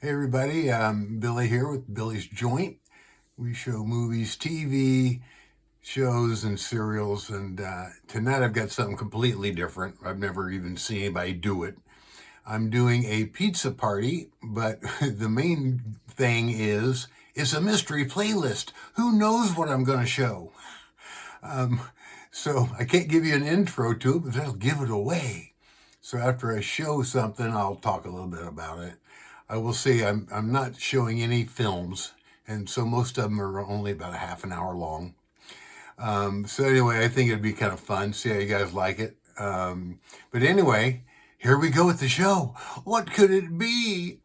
Hey everybody, Billy here with Billy's Joint. We show movies, TV shows, and serials, and tonight I've got something completely different. I've never even seen anybody do it. I'm doing a pizza party, but the main thing is it's a mystery playlist. Who knows what I'm going to show? So I can't give you an intro to it, but I'll give it away. So after I show something, I'll talk a little bit about it. I will say I'm not showing any films, and so most of them are only about a half an hour long. So anyway, I think it'd be kind of fun. See how you guys like it. But anyway, here we go with the show. What could it be?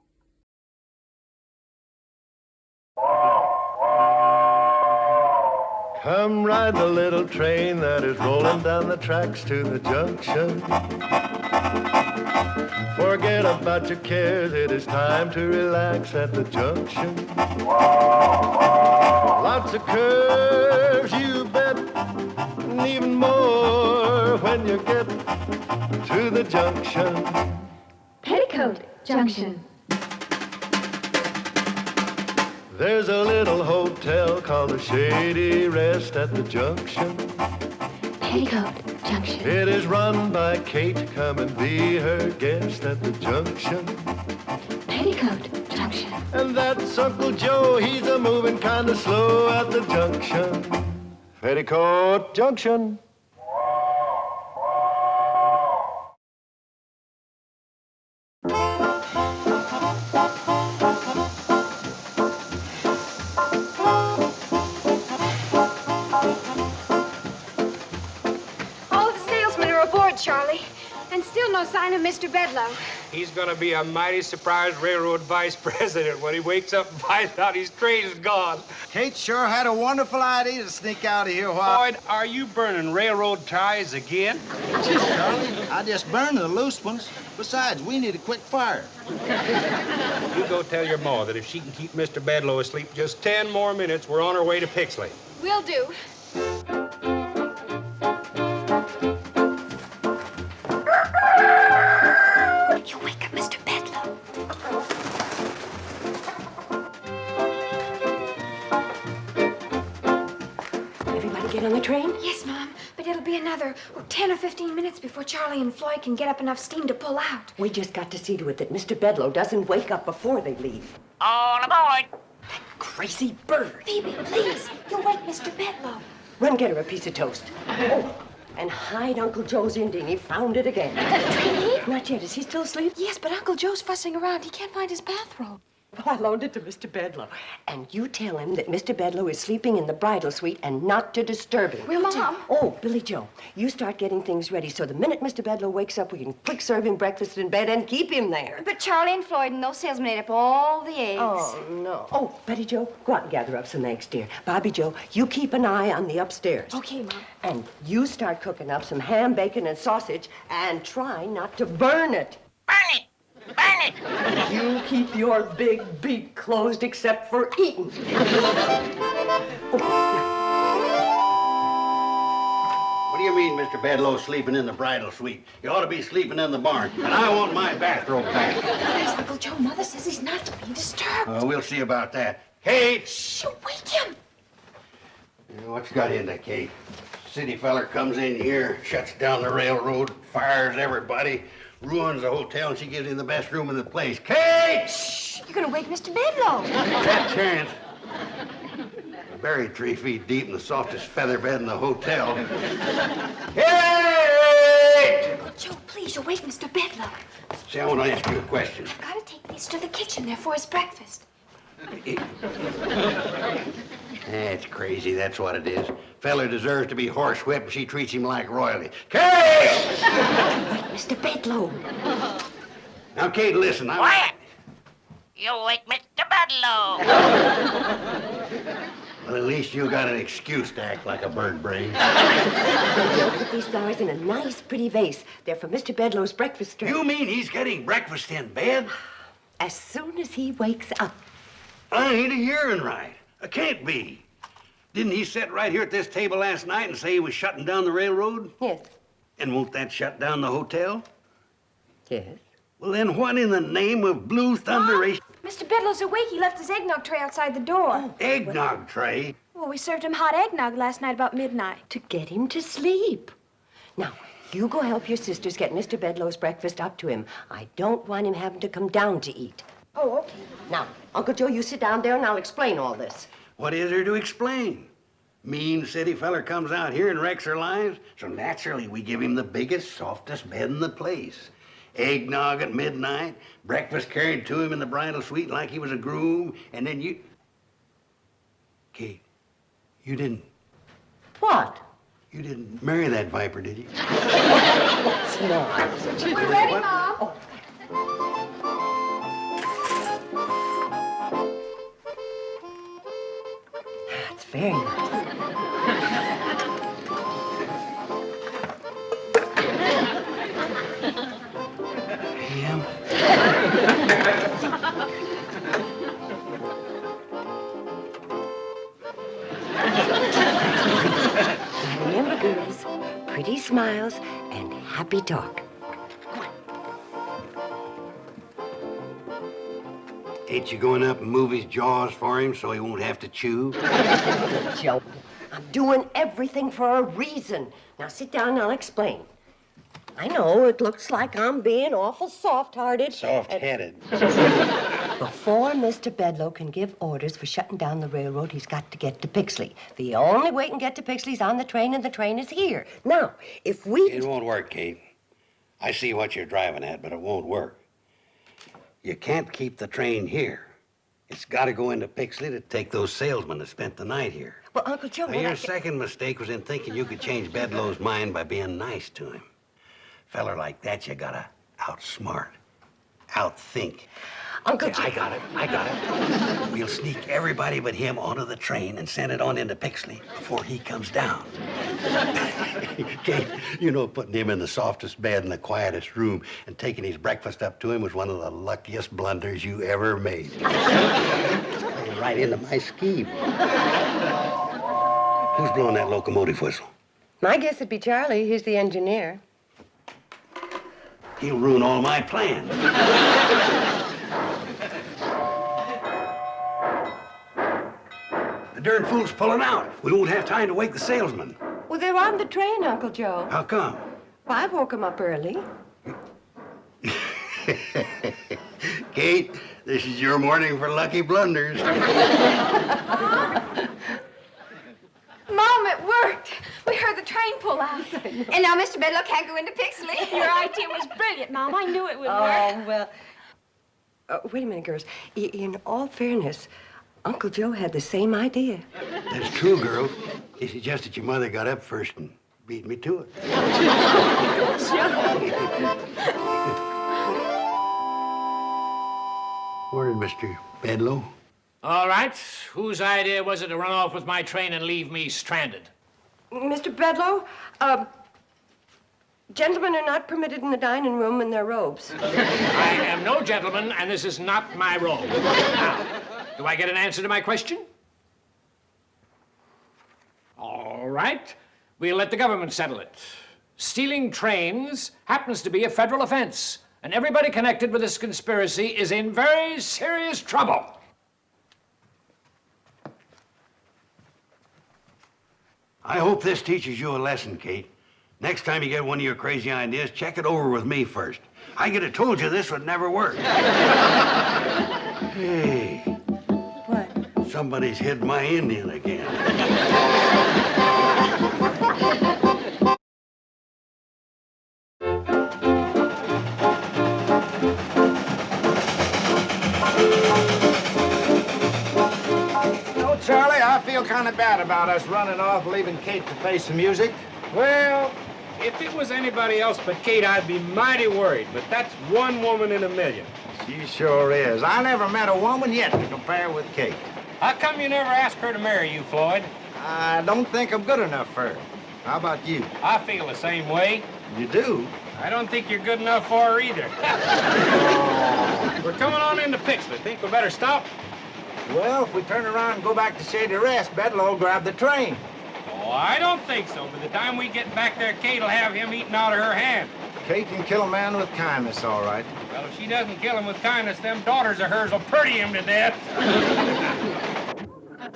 Come ride the little train that is rolling down the tracks to the junction. Forget about your cares, it is time to relax at the junction. Lots of curves, you bet, and even more when you get to the junction. Petticoat Junction. There's a little hotel called the Shady Rest at the junction. Petticoat Junction. It is run by Kate. Come and be her guest at the junction. Petticoat Junction. And that's Uncle Joe. He's a moving kind of slow at the junction. Petticoat Junction. Charlie, and still no sign of Mr. Bedloe. He's gonna be a mighty surprised railroad vice president when he wakes up and finds out his train is gone. Kate sure had a wonderful idea to sneak out of here while... Boyd, are you burning railroad ties again? Gee, Charlie, I just burned the loose ones. Besides, we need a quick fire. You go tell your ma that if she can keep Mr. Bedloe asleep just 10 more minutes, we're on our way to Pixley. Will do. You wake up Mr. Bedloe. Everybody get on the train? Yes, Mom, but it'll be another 10 or 15 minutes before Charlie and Floyd can get up enough steam to pull out. We just got to see to it that Mr. Bedloe doesn't wake up before they leave. All aboard! That crazy bird. Phoebe, please, you'll wake Mr. Bedloe. Run get her a piece of toast. Oh, and hide Uncle Joe's Indian. He found it again. Does the train leave? Not yet. Is he still asleep? Yes, but Uncle Joe's fussing around. He can't find his bathrobe. Well, I loaned it to Mr. Bedloe. And you tell him that Mr. Bedloe is sleeping in the bridal suite and not to disturb him. Will, Mom? Oh, Billy Joe, you start getting things ready so the minute Mr. Bedloe wakes up, we can quick serve him breakfast in bed and keep him there. But Charlie and Floyd and those salesmen ate up all the eggs. Oh, no. Oh, Betty Joe, go out and gather up some eggs, dear. Bobby Joe, you keep an eye on the upstairs. Okay, Mom. And you start cooking up some ham, bacon, and sausage, and try not to burn it. Burn it! Burn it! You keep your big beak closed except for eating. What do you mean, Mr. Bedloe, sleeping in the bridal suite? You ought to be sleeping in the barn, and I want my bathrobe back. There's Uncle Joe. Mother says he's not to be disturbed. We'll see about that. Kate! Shh, wake him. What you got in there, Kate? City feller comes in here, shuts down the railroad, fires everybody, ruins the hotel, and she gives him the best room in the place. Kate! Shh, you're gonna wake Mr. Bedloe. That chance. Buried 3 feet deep in the softest feather bed in the hotel. Kate! Uncle Joe, please, you'll wake Mr. Bedloe. See, I want to ask you a question. I've got to take these to the kitchen there for his breakfast. That's crazy, that's what it is. Feller deserves to be horsewhipped, and she treats him like royalty. Kate! Wait, Mr. Bedloe. Now, Kate, listen. Quiet! You wake Mr. Bedloe. Well, at least you got an excuse to act like a bird brain. Joe, put these flowers in a nice, pretty vase. They're for Mr. Bedloe's breakfast tray. You mean he's getting breakfast in bed? As soon as he wakes up. I ain't a-hearing right. I can't be. Didn't he sit right here at this table last night and say he was shutting down the railroad? Yes. And won't that shut down the hotel? Yes. Well, then what in the name of Blue Thunderation? Mr. Bedlow's awake. He left his eggnog tray outside the door. Eggnog tray? Well, we served him hot eggnog last night about midnight. To get him to sleep. Now, you go help your sisters get Mr. Bedlow's breakfast up to him. I don't want him having to come down to eat. Oh, okay. Now, Uncle Joe, you sit down there and I'll explain all this. What is there to explain? Mean city feller comes out here and wrecks our lives, so naturally we give him the biggest, softest bed in the place. Eggnog at midnight, breakfast carried to him in the bridal suite like he was a groom, and then you... Kate, you didn't... What? You didn't marry that viper, did you? It's not. We're ready, Mom. That's very nice. Ham? Remember, girls, pretty smiles and happy talk. Ain't you going up and move his jaws for him so he won't have to chew? Joe, I'm doing everything for a reason. Now sit down and I'll explain. I know it looks like I'm being awful soft-hearted. Soft-headed. Before Mr. Bedlow can give orders for shutting down the railroad, he's got to get to Pixley. The only way he can get to Pixley's on the train, and the train is here. Now, if we... It won't work, Kate. I see what you're driving at, but it won't work. You can't keep the train here. It's got to go into Pixley to take those salesmen that spent the night here. Well, Uncle Joe... Now, your second mistake was in thinking you could change Bedlow's mind by being nice to him. Feller like that, you gotta outsmart, outthink. Uncle Yeah, Joe... I got it. We'll sneak everybody but him onto the train and send it on into Pixley before he comes down. Kate, you know, putting him in the softest bed in the quietest room and taking his breakfast up to him was one of the luckiest blunders you ever made. It's playing right into my scheme. Who's blowing that locomotive whistle? My guess would be Charlie. He's the engineer. He'll ruin all my plans. The darn fool's pulling out. We won't have time to wake the salesman. Well, they're on the train, Uncle Joe. How come? Well, I woke him up early. Kate, this is your morning for lucky blunders. Mom, it worked. We heard the train pull out. And now Mr. Bedlow can't go into Pixley. Your idea was brilliant, Mom. I knew it would work. Oh, well... wait a minute, girls. In all fairness, Uncle Joe had the same idea. That's true, girls. It's just that your mother got up first and beat me to it. Where did Mr. Bedlow? All right. Whose idea was it to run off with my train and leave me stranded? Mr. Bedlow, gentlemen are not permitted in the dining room in their robes. I am no gentleman, and this is not my role. Now, do I get an answer to my question? All right. We'll let the government settle it. Stealing trains happens to be a federal offense, and everybody connected with this conspiracy is in very serious trouble. I hope this teaches you a lesson, Kate. Next time you get one of your crazy ideas, check it over with me first. I could have told you this would never work. Hey. What? Somebody's hid my Indian again. Charlie, I feel kind of bad about us running off, leaving Kate to face the music. Well, if it was anybody else but Kate, I'd be mighty worried. But that's one woman in a million. She sure is. I never met a woman yet to compare with Kate. How come you never asked her to marry you, Floyd? I don't think I'm good enough for her. How about you? I feel the same way. You do? I don't think you're good enough for her either. We're coming on into Pixley. Think we better stop? Well, if we turn around and go back to Shady Rest, Bedlow will grab the train. Oh, I don't think so. By the time we get back there, Kate will have him eaten out of her hand. Kate can kill a man with kindness, all right. Well, if she doesn't kill him with kindness, them daughters of hers will pretty him to death.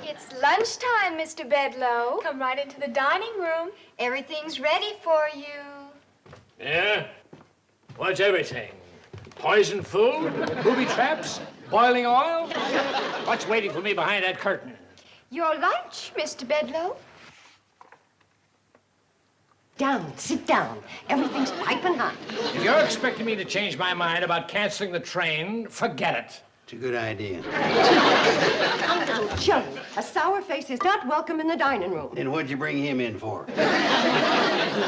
It's lunchtime, Mr. Bedloe. Come right into the dining room. Everything's ready for you. Yeah? What's everything? Poison food? Booby traps? Boiling oil? What's waiting for me behind that curtain? Your lunch, Mr. Bedloe. Down, sit down. Everything's piping hot. If you're expecting me to change my mind about canceling the train, forget it. It's a good idea. Uncle Joe, a sour face is not welcome in the dining room. Then what'd you bring him in for? You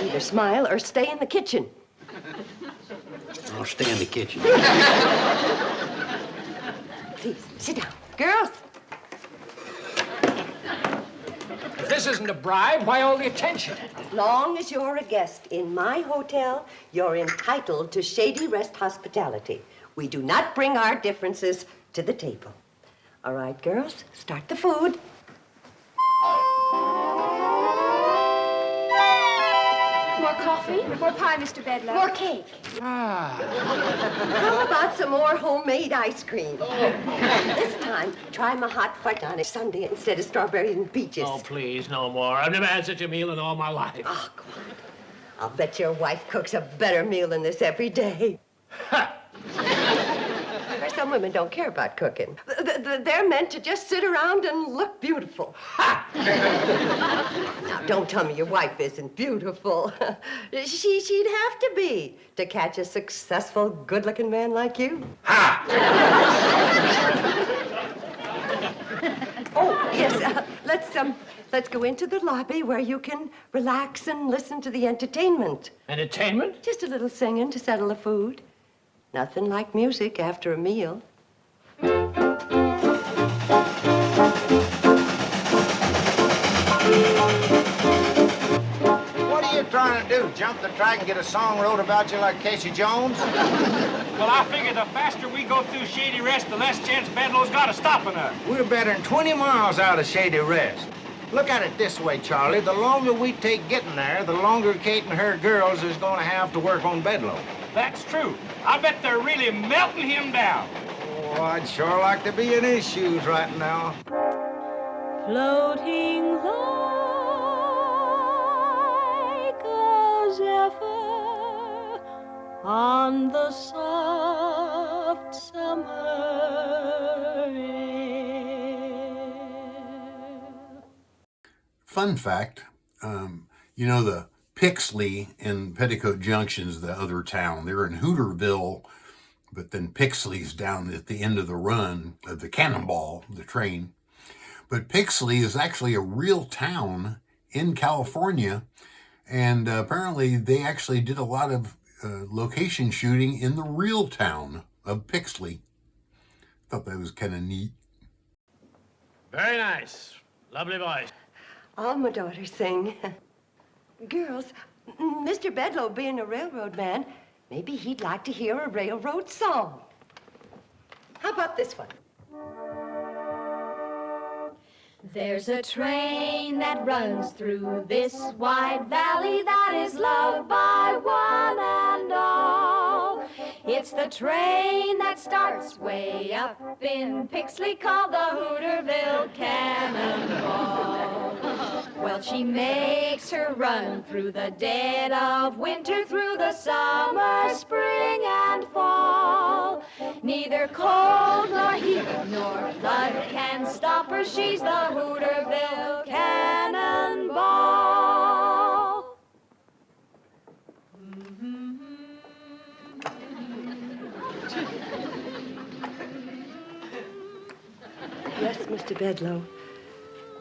either smile or stay in the kitchen. I'll stay in the kitchen. Please, sit down. Girls. If this isn't a bribe, why all the attention? As long as you're a guest in my hotel, you're entitled to Shady Rest hospitality. We do not bring our differences to the table. All right, girls, start the food. More coffee? More pie, Mr. Bedloe? More cake? How about some more homemade ice cream? This time, try my hot fudge on a sundae instead of strawberries and peaches. Oh, please, no more. I've never had such a meal in all my life. Oh, come on. I'll bet your wife cooks a better meal than this every day. Some women don't care about cooking. They're meant to just sit around and look beautiful. Now, don't tell me your wife isn't beautiful. She'd have to be to catch a successful, good-looking man like you. Oh, yes, let's go into the lobby where you can relax and listen to the entertainment. Entertainment? Just a little singing to settle the food. Nothing like music after a meal. What are you trying to do? Jump the track and get a song wrote about you like Casey Jones? Well, I figure the faster we go through Shady Rest, the less chance Bedloe's got of stopping us. We're better than 20 miles out of Shady Rest. Look at it this way, Charlie. The longer we take getting there, the longer Kate and her girls is going to have to work on Bedloe. That's true. I bet they're really melting him down. Oh, I'd sure like to be in his shoes right now. Floating like a zephyr on the soft summer air. Fun fact, the Pixley in Petticoat Junction is the other town. They're in Hooterville, but then Pixley's down at the end of the run of the Cannonball, the train. But Pixley is actually a real town in California, and apparently they actually did a lot of location shooting in the real town of Pixley. Thought that was kind of neat. Very nice. Lovely voice. All my daughters sing. Girls, Mr. Bedloe being a railroad man, maybe he'd like to hear a railroad song. How about this one? There's a train that runs through this wide valley that is loved by one and all. It's the train that starts way up in Pixley called the Hooterville Cannonball. Well, she makes her run through the dead of winter, through the summer, spring, and fall. Neither cold nor heat nor flood can stop her. She's the Hooterville Cannonball. Yes, Mr. Bedloe.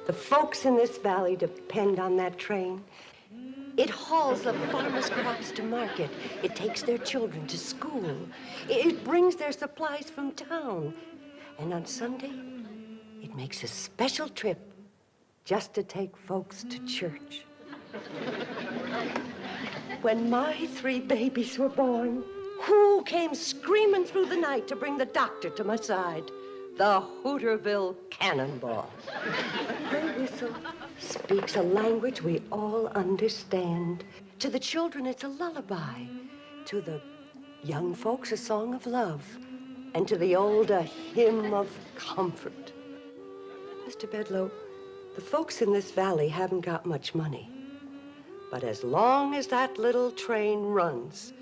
The folks in this valley depend on that train. It hauls the farmers' crops to market. It takes their children to school. It brings their supplies from town. And on Sunday, it makes a special trip just to take folks to church. When my 3 babies were born, who came screaming through the night to bring the doctor to my side? The Hooterville Cannonball. Her whistle speaks a language we all understand. To the children, it's a lullaby. To the young folks a song of love, and to the old a hymn of comfort. Mr. Bedloe, the folks in this valley haven't got much money. But as long as that little train runs,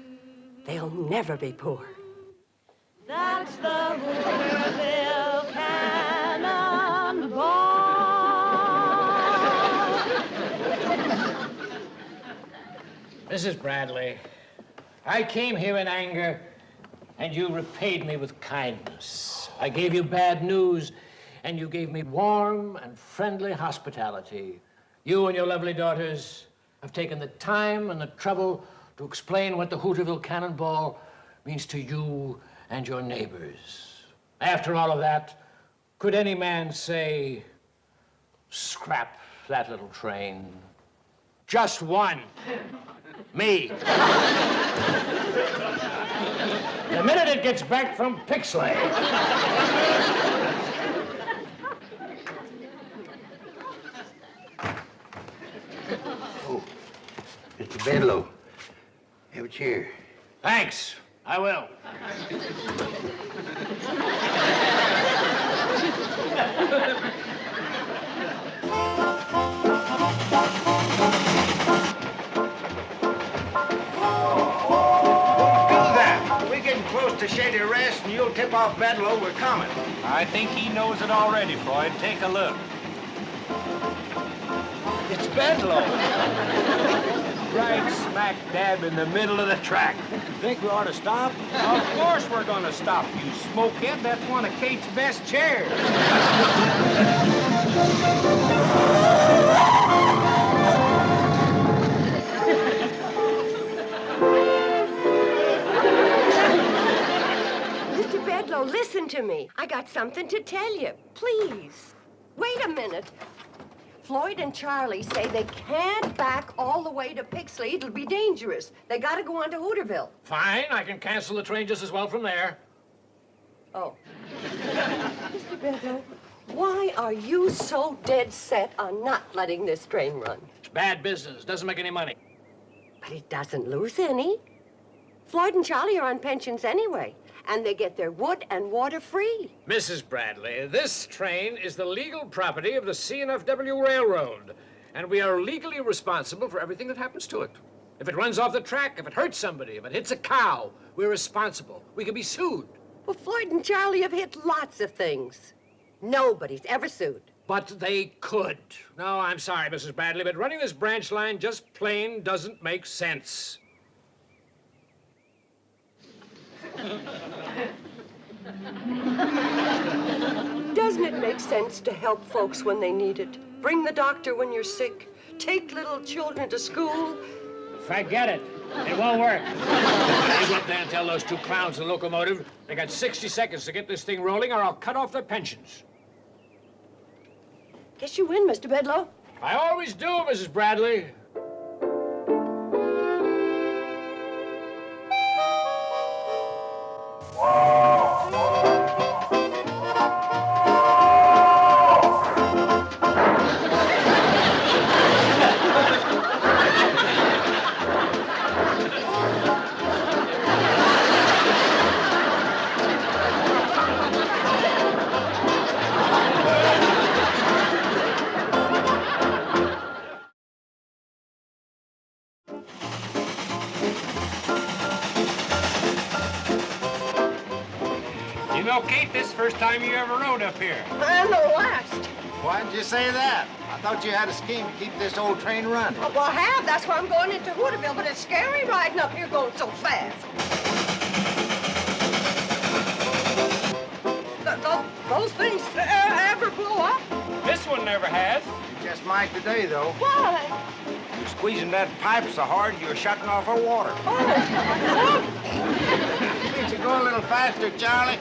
they'll never be poor. That's the Hooterville Cannonball. Mrs. Bradley, I came here in anger, and you repaid me with kindness. I gave you bad news, and you gave me warm and friendly hospitality. You and your lovely daughters have taken the time and the trouble to explain what the Hooterville Cannonball means to you and your neighbors. After all of that, could any man say, scrap that little train? Just one. Me. The minute it gets back from Pixley. Oh, Mr. Bedloe, have a chair. Thanks. I will. Close to Shady Rest, and you'll tip off Bedloe we're coming. I think he knows it already, Floyd. Take a look. It's Bedloe. Right smack dab in the middle of the track. Think we ought to stop? Of course we're gonna stop, you smokehead. That's one of Kate's best chairs. Listen to me. I got something to tell you. Please. Wait a minute. Floyd and Charlie say they can't back all the way to Pixley. It'll be dangerous. They gotta go on to Hooterville. Fine. I can cancel the train just as well from there. Oh. Mr. Bedloe, why are you so dead set on not letting this train run? It's bad business. Doesn't make any money. But it doesn't lose any. Floyd and Charlie are on pensions anyway. And they get their wood and water free. Mrs. Bradley, this train is the legal property of the C&FW Railroad, and we are legally responsible for everything that happens to it. If it runs off the track, if it hurts somebody, if it hits a cow, we're responsible. We can be sued. Well, Floyd and Charlie have hit lots of things. Nobody's ever sued. But they could. No, I'm sorry, Mrs. Bradley, but running this branch line just plain doesn't make sense. Doesn't it make sense to help folks when they need it? Bring the doctor when you're sick. Take little children to school. Forget it. It won't work. You go up there and tell those two clowns in the locomotive they got 60 seconds to get this thing rolling or I'll cut off their pensions. Guess you win, Mr. Bedloe. I always do, Mrs. Bradley. Kate, this is the first time you ever rode up here. And the last. Why'd you say that? I thought you had a scheme to keep this old train running. Oh, well, I have. That's why I'm going into Hooterville, but it's scary riding up here going so fast. Those things ever blow up? This one never has. You just might today, though. Why? You're squeezing that pipe so hard you're shutting off her water. Oh. Can't you go a little faster, Charlie?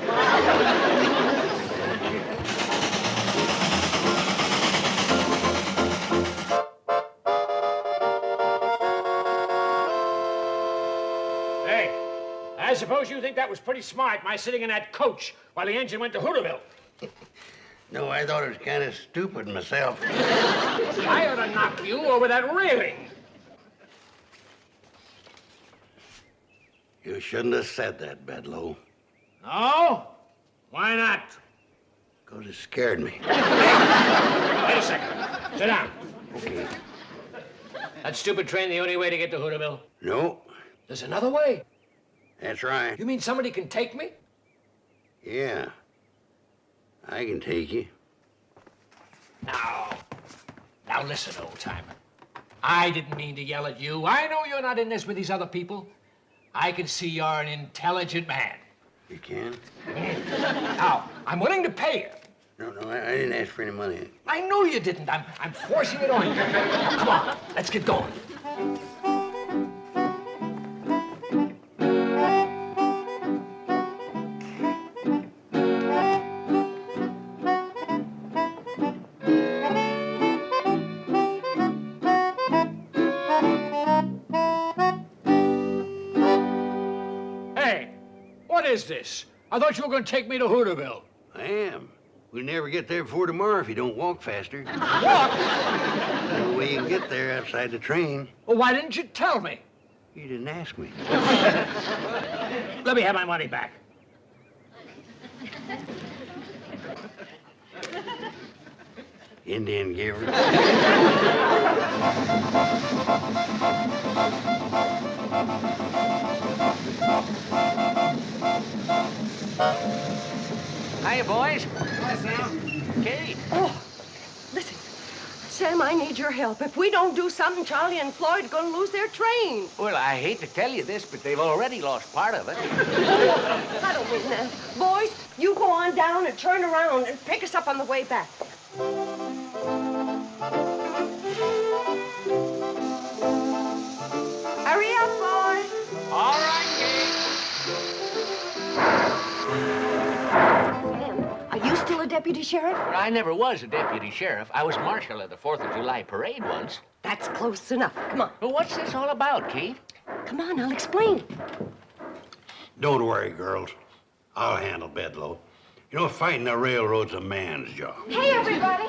Hey, I suppose you think that was pretty smart, my sitting in that coach while the engine went to Hooterville. No, I thought it was kind of stupid myself. I ought to knock you over that railing. You shouldn't have said that, Bedloe. No? Why not? Because it scared me. Wait a second. Sit down. Okay. That stupid train the only way to get to Hooterville? No, There's another way? that's right. You mean somebody can take me? Yeah. I can take you. Now listen, old-timer. I didn't mean to yell at you. I know you're not in this with these other people. I can see you're an intelligent man. You can? Now, I'm willing to pay you. No, I didn't ask for any money. I know you didn't. I'm forcing it on you. Come on, let's get going. Hey, what is this? I thought you were going to take me to Hooterville. I am. We'll never get there before tomorrow if you don't walk faster. Walk? No way you can get there outside the train. Well, why didn't you tell me? You didn't ask me. Let me have my money back. Indian giver. Hiya, boys. Hi, Sam. Kate. Oh, listen. Sam, I need your help. If we don't do something, Charlie and Floyd are going to lose their train. Well, I hate to tell you this, but they've already lost part of it. I don't mean that. Boys, you go on down and turn around and pick us up on the way back. Hurry up, boys. All right, Kate. Sam, are you still a deputy sheriff? Well, I never was a deputy sheriff. I was marshal at the 4th of July parade once. That's close enough. Come on. Well, what's this all about, Kate? Come on, I'll explain. Don't worry, girls. I'll handle Bedloe. You know, fighting the railroad's a man's job. Hey, everybody.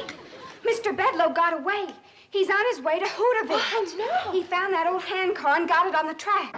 Mr. Bedloe got away. He's on his way to Hooterville. Oh, no. He found that old hand car and got it on the track.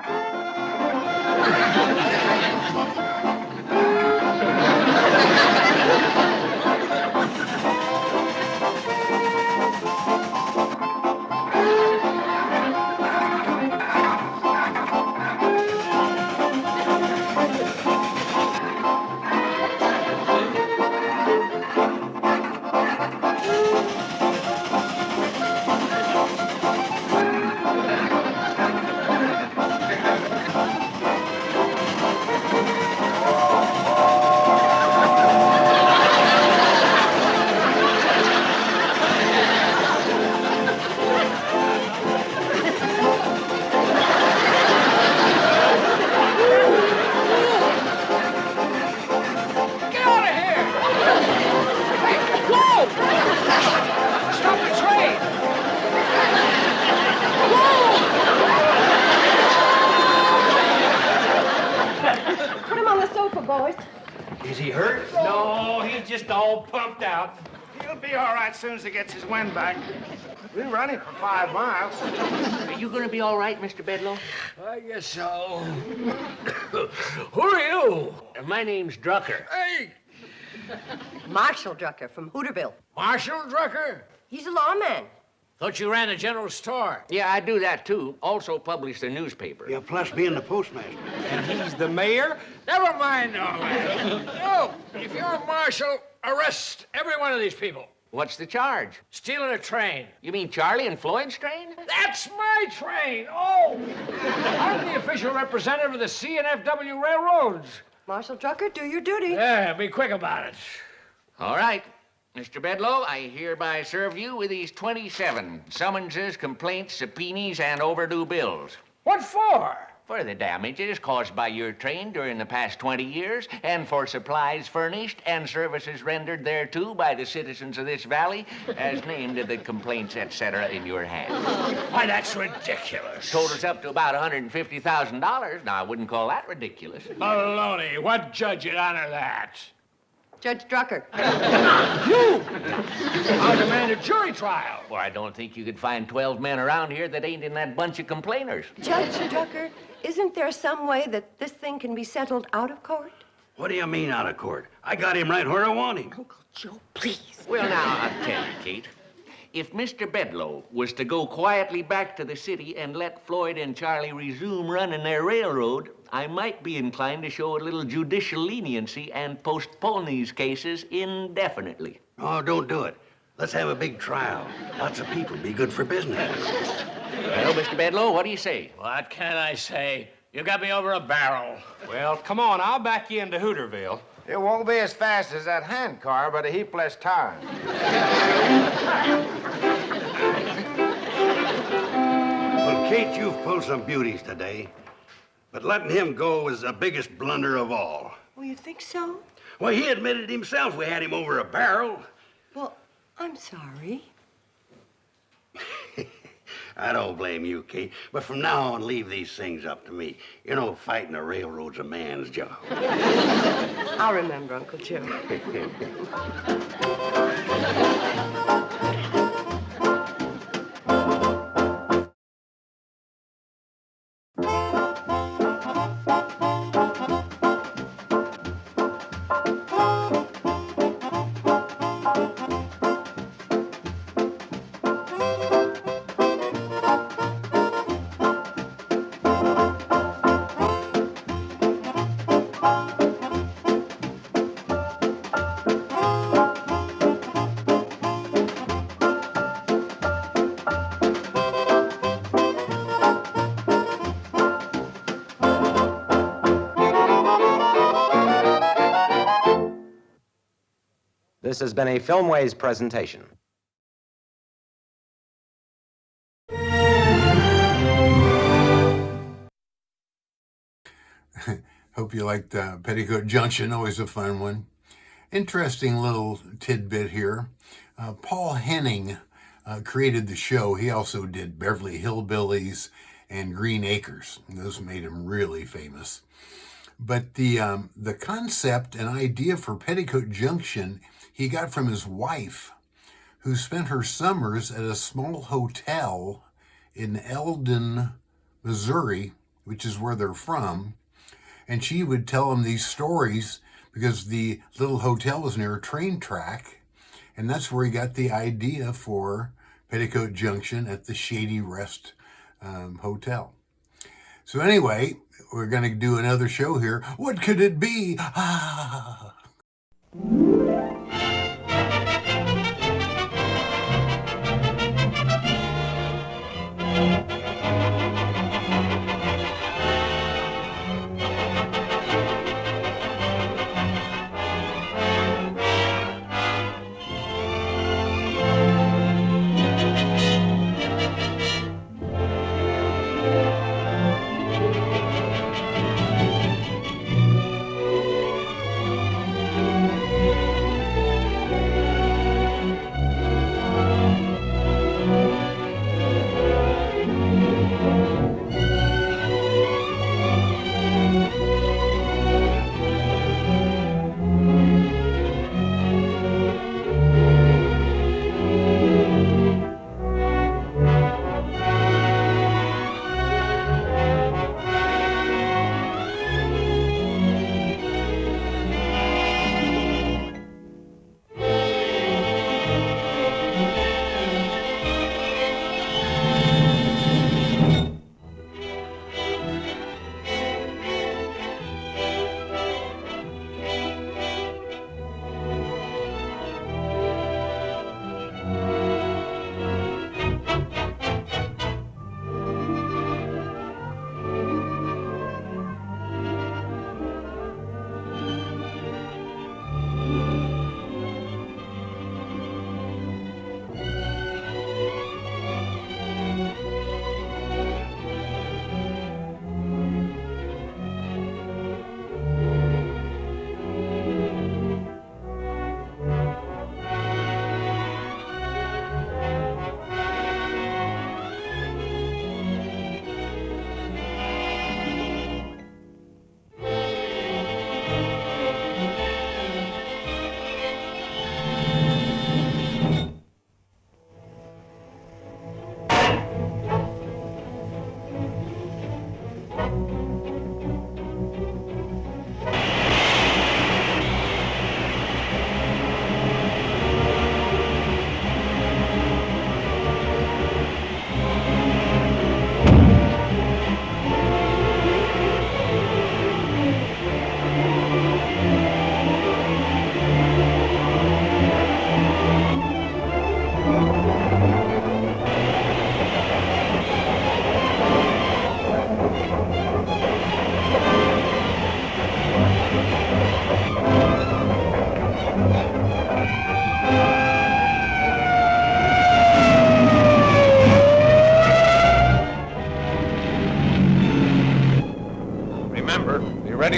Is he hurt? No, he's just all pumped out. He'll be all right as soon as he gets his wind back. We've been running for 5 miles. Are you gonna be all right, Mr. Bedloe? I guess so. Who are you? My name's Drucker. Hey, Marshal Drucker from Hooterville. Marshal Drucker? He's a lawman. Thought you ran a general store. Yeah, I do that too. Also publish the newspaper. Yeah, plus being the postmaster. And he's the mayor? Never mind all that. No, if you're a marshal, arrest every one of these people. What's the charge? Stealing a train. You mean Charlie and Floyd's train? That's my train. Oh, I'm the official representative of the C&FW Railroads. Marshal Drucker, do your duty. Yeah, be quick about it. All right. Mr. Bedloe, I hereby serve you with these 27 summonses, complaints, subpoenas, and overdue bills. What for? For the damages caused by your train during the past 20 years, and for supplies furnished and services rendered thereto by the citizens of this valley, as named in the complaints, etc., in your hand. Why, that's ridiculous. Totals up to about $150,000. Now, I wouldn't call that ridiculous. Baloney. What judge would honor that? Judge Drucker. You! I demand a jury trial. Well, I don't think you could find 12 men around here that ain't in that bunch of complainers. Judge Drucker, isn't there some way that this thing can be settled out of court? What do you mean out of court? I got him right where I want him. Uncle Joe, please. Well, now, I'll tell you, Kate. If Mr. Bedloe was to go quietly back to the city and let Floyd and Charlie resume running their railroad, I might be inclined to show a little judicial leniency and postpone these cases indefinitely. Oh, don't do it. Let's have a big trial. Lots of people. Be good for business. Well, Mr. Bedloe, what do you say? What can I say? You got me over a barrel. Well, come on, I'll back you into Hooterville. It won't be as fast as that hand car, but a heap less time. Well, Kate, you've pulled some beauties today. But letting him go was the biggest blunder of all. Well, you think so? Well, he admitted himself we had him over a barrel. Well, I'm sorry. I don't blame you, Kate. But from now on, leave these things up to me. You know, fighting a railroad's a man's job. I'll remember, Uncle Joe. This has been a Filmways presentation. Hope you liked Petticoat Junction, always a fun one. Interesting little tidbit here. Paul Henning created the show. He also did Beverly Hillbillies and Green Acres. And those made him really famous. But the concept and idea for Petticoat Junction he got from his wife, who spent her summers at a small hotel in Eldon, Missouri, which is where they're from. And she would tell him these stories because the little hotel was near a train track. And that's where he got the idea for Petticoat Junction at the Shady Rest Hotel. So anyway, we're going to do another show here. What could it be? Ah.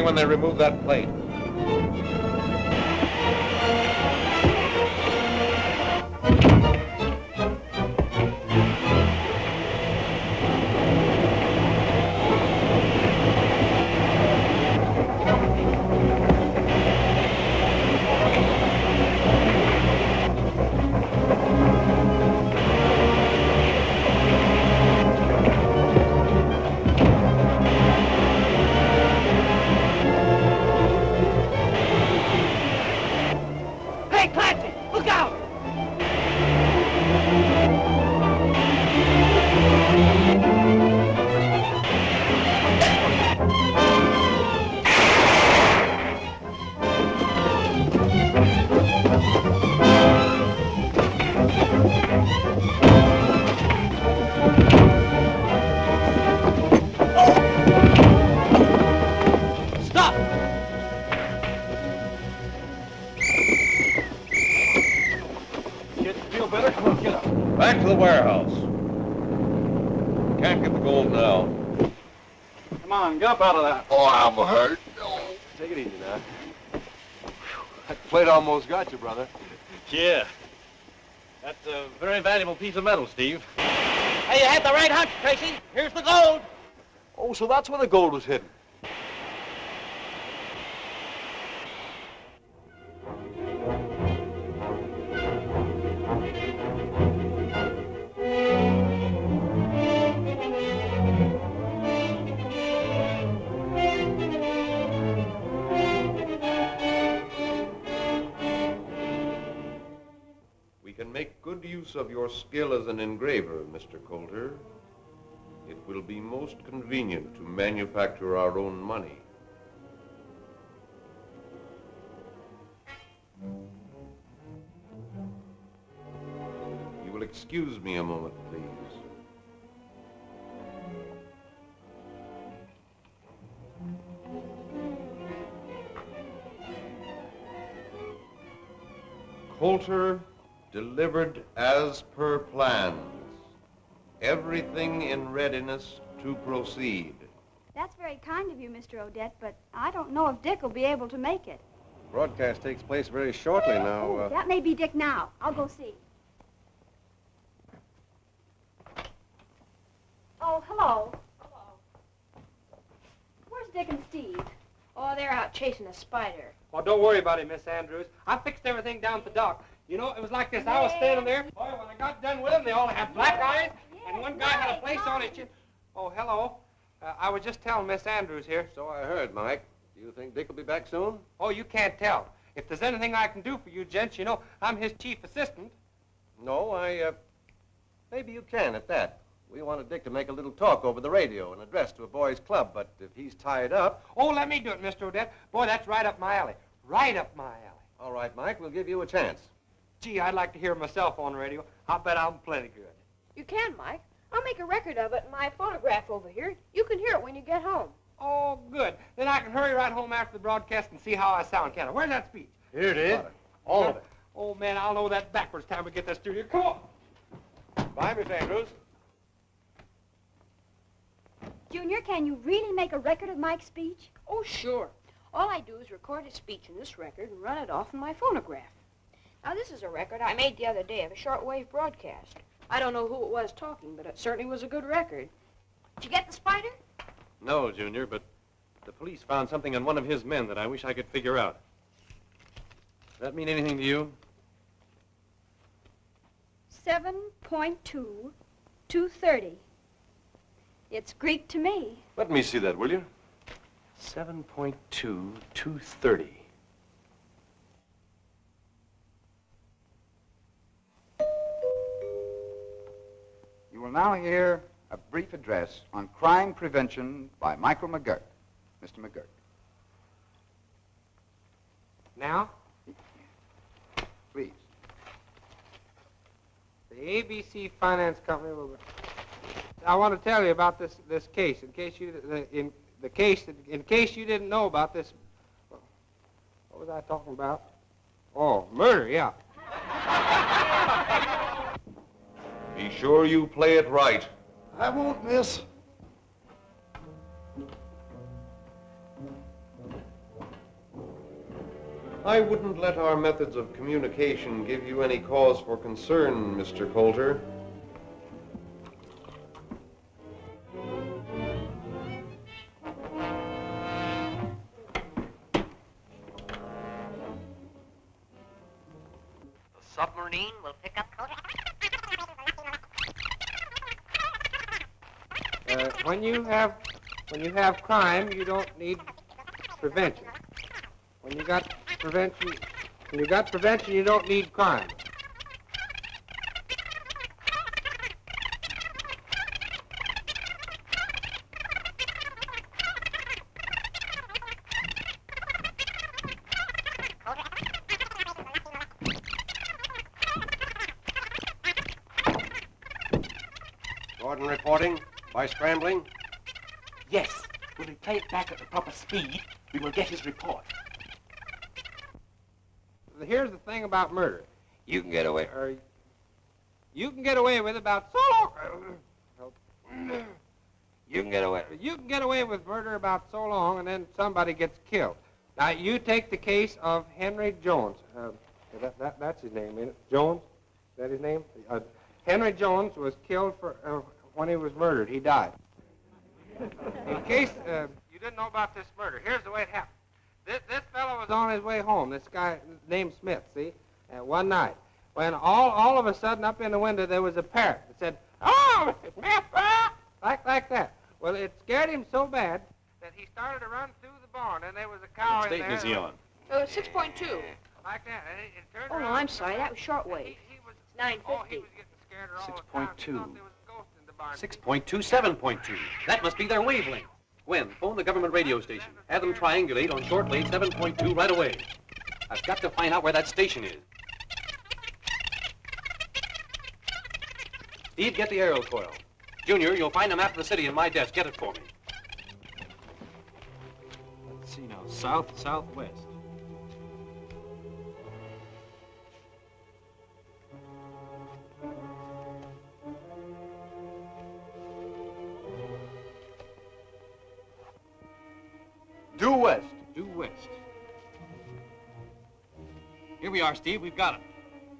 when they remove that plate. Back to the warehouse. Can't get the gold now. Come on, get up out of that. Oh, I'm hurt. Oh. Take it easy now. That plate almost got you, brother. Yeah. That's a very valuable piece of metal, Steve. Hey, you had the right hunch, Tracy. Here's the gold. Oh, so that's where the gold was hidden. We can make good use of your skill as an engraver, Mr. Coulter. It will be most convenient to manufacture our own money. You will excuse me a moment, please. Coulter, delivered as per plans. Everything in readiness to proceed. That's very kind of you, Mr. Odette, but I don't know if Dick will be able to make it. Broadcast takes place very shortly now. That may be Dick now. I'll go see. Oh, hello. Hello. Where's Dick and Steve? Oh, they're out chasing a spider. Oh, don't worry about it, Miss Andrews. I fixed everything down at the dock. You know, it was like this. I was standing there. Boy, when I got done with them, they all had black eyes, and one guy had a place on his chin. Oh, hello. I was just telling Miss Andrews here. So I heard, Mike. Do you think Dick will be back soon? Oh, you can't tell. If there's anything I can do for you gents, you know, I'm his chief assistant. No, maybe you can at that. We wanted Dick to make a little talk over the radio, an address to a boys' club, but if he's tied up... Oh, let me do it, Mr. Odette. Boy, that's right up my alley. Right up my alley. All right, Mike, we'll give you a chance. Gee, I'd like to hear myself on the radio. I'll bet I'm plenty good. You can, Mike. I'll make a record of it in my phonograph over here. You can hear it when you get home. Oh, good. Then I can hurry right home after the broadcast and see how I sound, can I? Where's that speech? Here it is. All of it. Oh, man, I'll know that backwards time we get to the studio. Come on. Bye, Miss Andrews. Junior, can you really make a record of Mike's speech? Oh, sure. All I do is record his speech in this record and run it off in my phonograph. Now, this is a record I made the other day of a shortwave broadcast. I don't know who it was talking, but it certainly was a good record. Did you get the spider? No, Junior, but the police found something on one of his men that I wish I could figure out. Does that mean anything to you? 7.2, 230. It's Greek to me. Let me see that, will you? 7.2, 230. You will now hear a brief address on crime prevention by Michael McGurk. Mr. McGurk. Now? Please. The ABC Finance Company will... I want to tell you about this case, in case you didn't know about this. What was I talking about? Oh, murder, yeah. Be sure you play it right. I won't miss. I wouldn't let our methods of communication give you any cause for concern, Mr. Coulter. The submarine will pick up Cody. When you have crime, you don't need prevention. When you got prevention, you don't need crime. Gordon reporting. By scrambling? Yes. When we play it back at the proper speed, we will get his report. Here's the thing about murder. You can get away with about you can get away with murder about so long, and then somebody gets killed. Now you take the case of Henry Jones. That's his name, isn't it? Jones? Is that his name? Henry Jones was killed when he was murdered. He died. In case you didn't know about this murder, here's the way it happened. This fellow was on his way home, this guy named Smith, see? One night, when all of a sudden up in the window there was a parrot that said, "Oh, Mr. Smith," like that. Well, it scared him so bad that he started to run through the barn, and there was a cow in there. What station is he on? 6.2. Like that. And it turned Oh, no, around. I'm sorry. That was shortwave. It's 950. He was getting scared all the time. 6.2. He thought there was a ghost in the barn. 6.2, 7.2. That must be their wavelength. Gwen, phone the government radio station. Have them triangulate on short wave 7.2 right away. I've got to find out where that station is. Steve, get the aerial coil. Junior, you'll find a map of the city in my desk. Get it for me. Let's see now. South, southwest. Due west. Due west. Here we are, Steve. We've got it.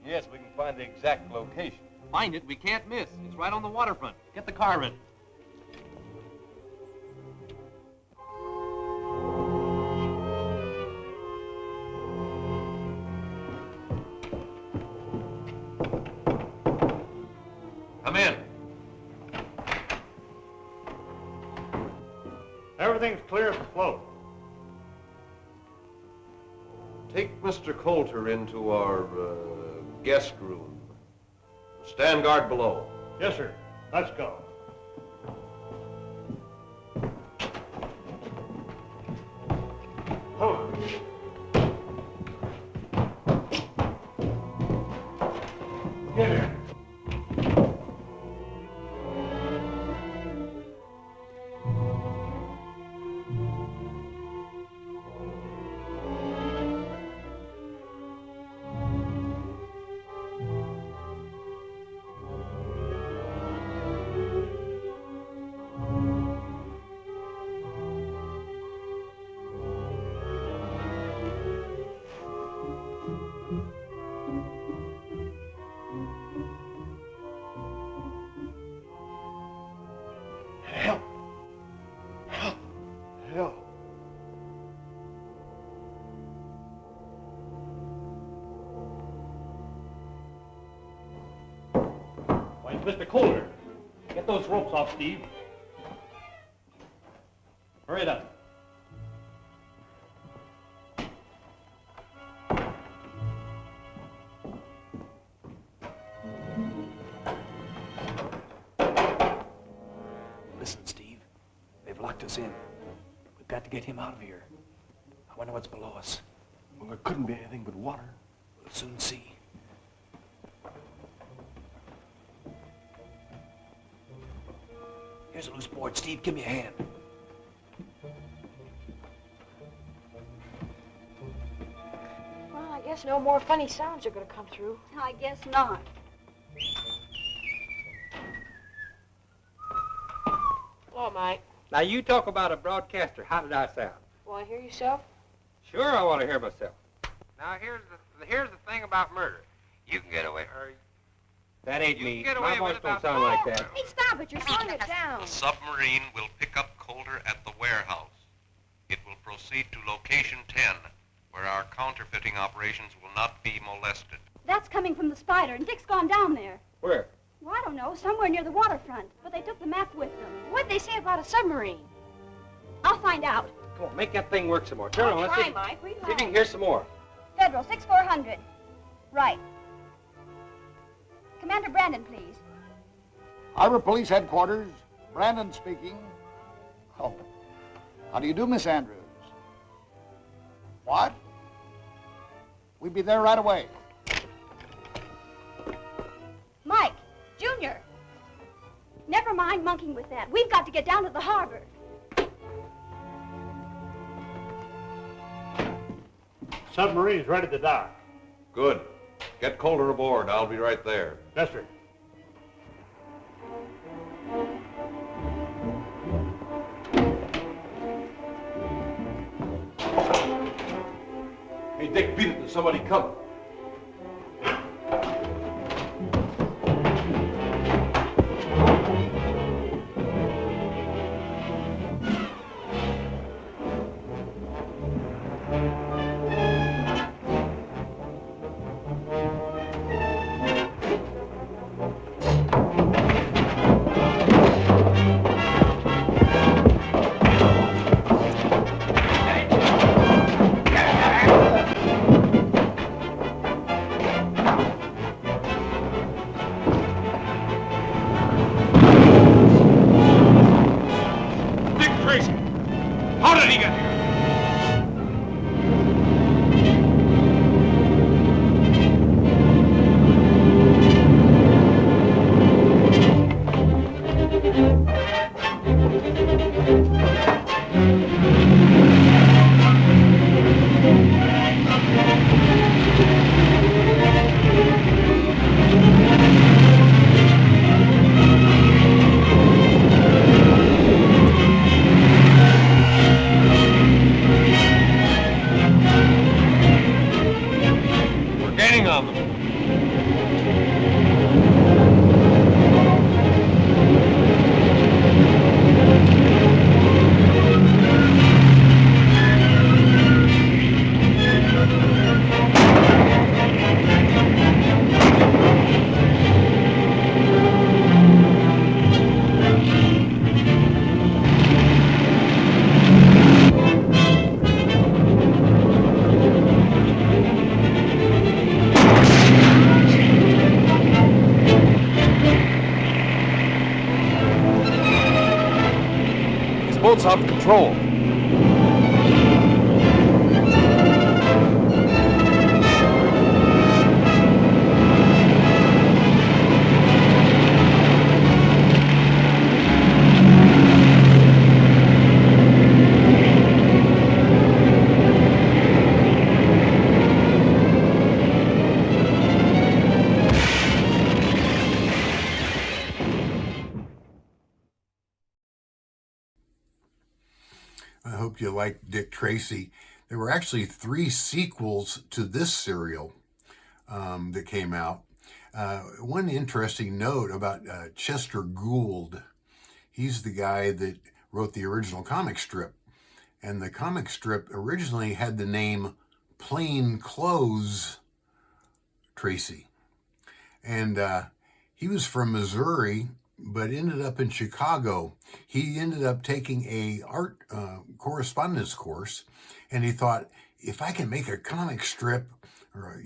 Yes, we can find the exact location. Find it. We can't miss. It's right on the waterfront. Get the car ready. Come in. Everything's clear for float. Take Mr. Coulter into our guest room. Stand guard below. Yes, sir. Let's go. Come on. Get here. Mr. Coulter, get those ropes off, Steve. Hurry it up. Listen, Steve. They've locked us in. We've got to get him out of here. I wonder what's below us. Well, there couldn't be anything but water. We'll soon see. Here's a loose board. Steve, give me a hand. Well, I guess no more funny sounds are going to come through. I guess not. Hello, Mike. Now you talk about a broadcaster. How did I sound? Want to hear yourself? Sure, I want to hear myself. Now, here's the thing about murder. You can get away. That ain't me. Get My away voice with don't about- sound like that. Hey, stop it. You're slowing it down. The submarine will pick up Coulter at the warehouse. It will proceed to location 10, where our counterfeiting operations will not be molested. That's coming from the Spider, and Dick's gone down there. Where? Well, I don't know, somewhere near the waterfront. But they took the map with them. What'd they say about a submarine? I'll find out. Come on, make that thing work some more. Turn I'll on. Let's try, see. Mike. See if you can hear some more. Federal, 6400. Right. Commander Brandon, please. Harbor Police Headquarters, Brandon speaking. Oh, how do you do, Miss Andrews? What? We'll be there right away. Mike, Junior. Never mind monkeying with that. We've got to get down to the harbor. Submarine's right at the dock. Good. Get Coulter aboard. I'll be right there. Yes, sir. Hey, Dick, beat it. There's somebody coming. Dick Tracy! How did he get here? We're gaining on them. This boat's out of control. I hope you like Dick Tracy. There were actually 3 sequels to this serial that came out. One interesting note about Chester Gould. He's the guy that wrote the original comic strip. And the comic strip originally had the name Plain Clothes Tracy. And he was from Missouri, but ended up in Chicago. He ended up taking a art correspondence course, and he thought, if I can make a comic strip or,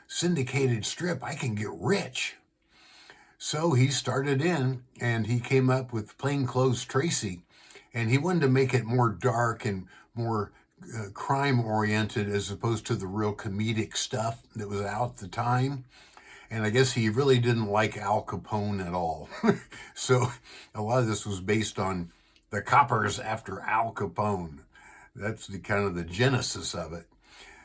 syndicated strip, I can get rich. So he started in, and he came up with Plain Clothes Tracy, and he wanted to make it more dark and more crime-oriented as opposed to the real comedic stuff that was out at the time. And I guess he really didn't like Al Capone at all. So a lot of this was based on the coppers after Al Capone. That's the kind of the genesis of it.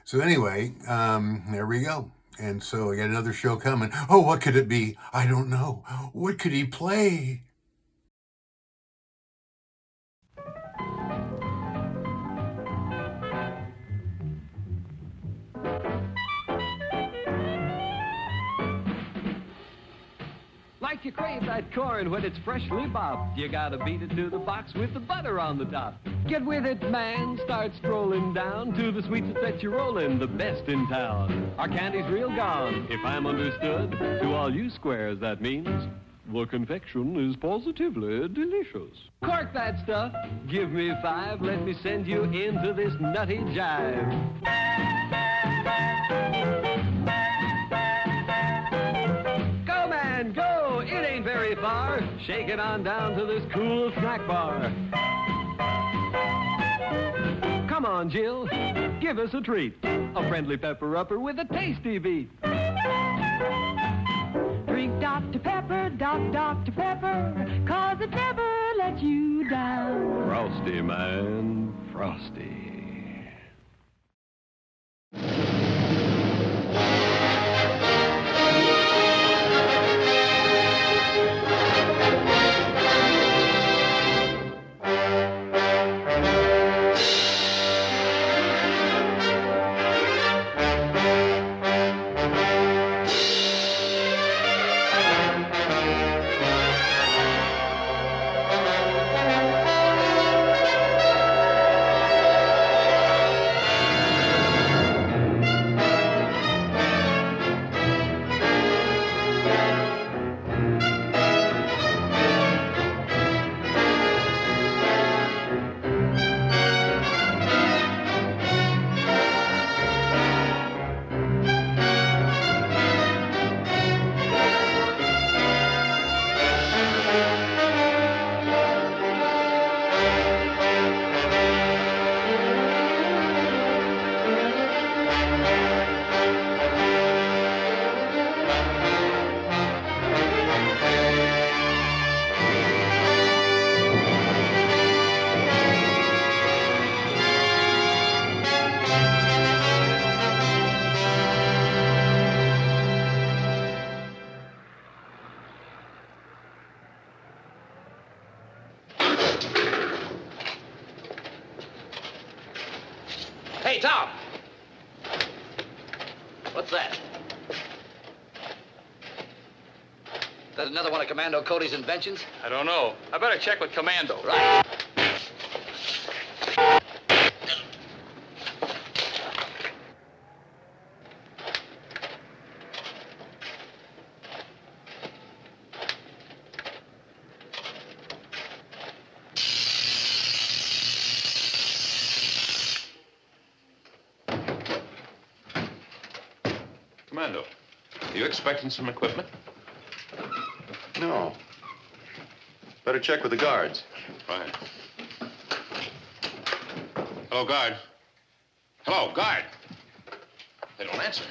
So anyway, there we go. And so I got another show coming. Oh, what could it be? I don't know. What could he play? If you crave that corn when it's freshly bobbed, you gotta beat it to the box with the butter on the top. Get with it, man. Start strolling down to the sweets that you're rolling, the best in town. Our candy's real gone, if I'm understood. To all you squares, that means the confection is positively delicious. Cork that stuff. Give me 5. Let me send you into this nutty jive. Go, man, go. It ain't very far. Shake it on down to this cool snack bar. Come on, Jill. Give us a treat. A friendly pepper-upper with a tasty beat. Drink Dr. Pepper, Dr. Pepper, 'cause it never lets you down. Frosty, man, frosty. Hey, Tom! What's that? That another one of Commando Cody's inventions? I don't know. I better check with Commando. Right. Commando, are you expecting some equipment? No. Better check with the guards. Fine. Hello, guard. Hello, guard. They don't answer.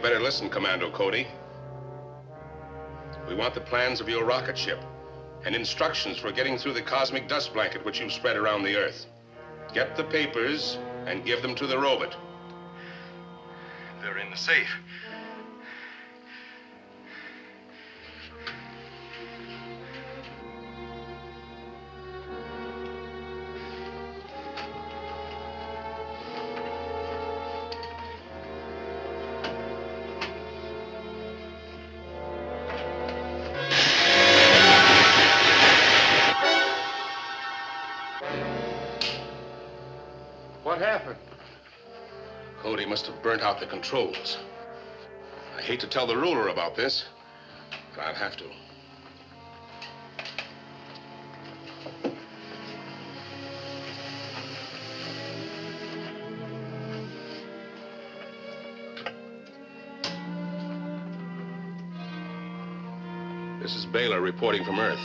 Better listen, Commando Cody. We want the plans of your rocket ship and instructions for getting through the cosmic dust blanket which you've spread around the Earth. Get the papers and give them to the robot. They're in the safe. What happened? Cody must have burnt out the controls. I hate to tell the ruler about this, but I'll have to. This is Baylor reporting from Earth.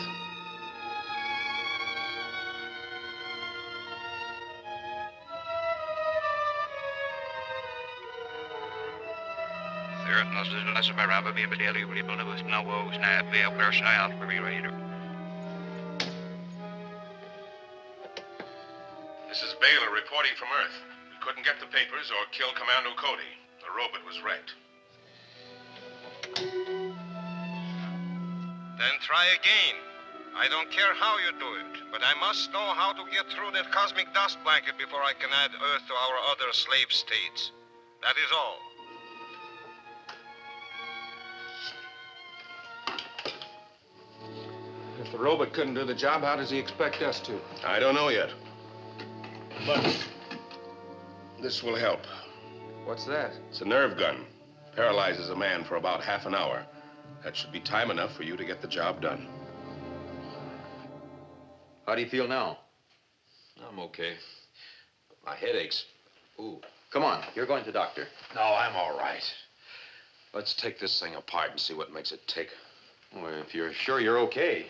This is Baylor reporting from Earth. We couldn't get the papers or kill Commando Cody. The robot was wrecked. Then try again. I don't care how you do it, but I must know how to get through that cosmic dust blanket before I can add Earth to our other slave states. That is all. If the robot couldn't do the job, how does he expect us to? I don't know yet. But this will help. What's that? It's a nerve gun. Paralyzes a man for about half an hour. That should be time enough for you to get the job done. How do you feel now? I'm okay. But my head aches. Ooh. Come on, you're going to the doctor. No, I'm all right. Let's take this thing apart and see what makes it tick. Well, if you're sure you're okay.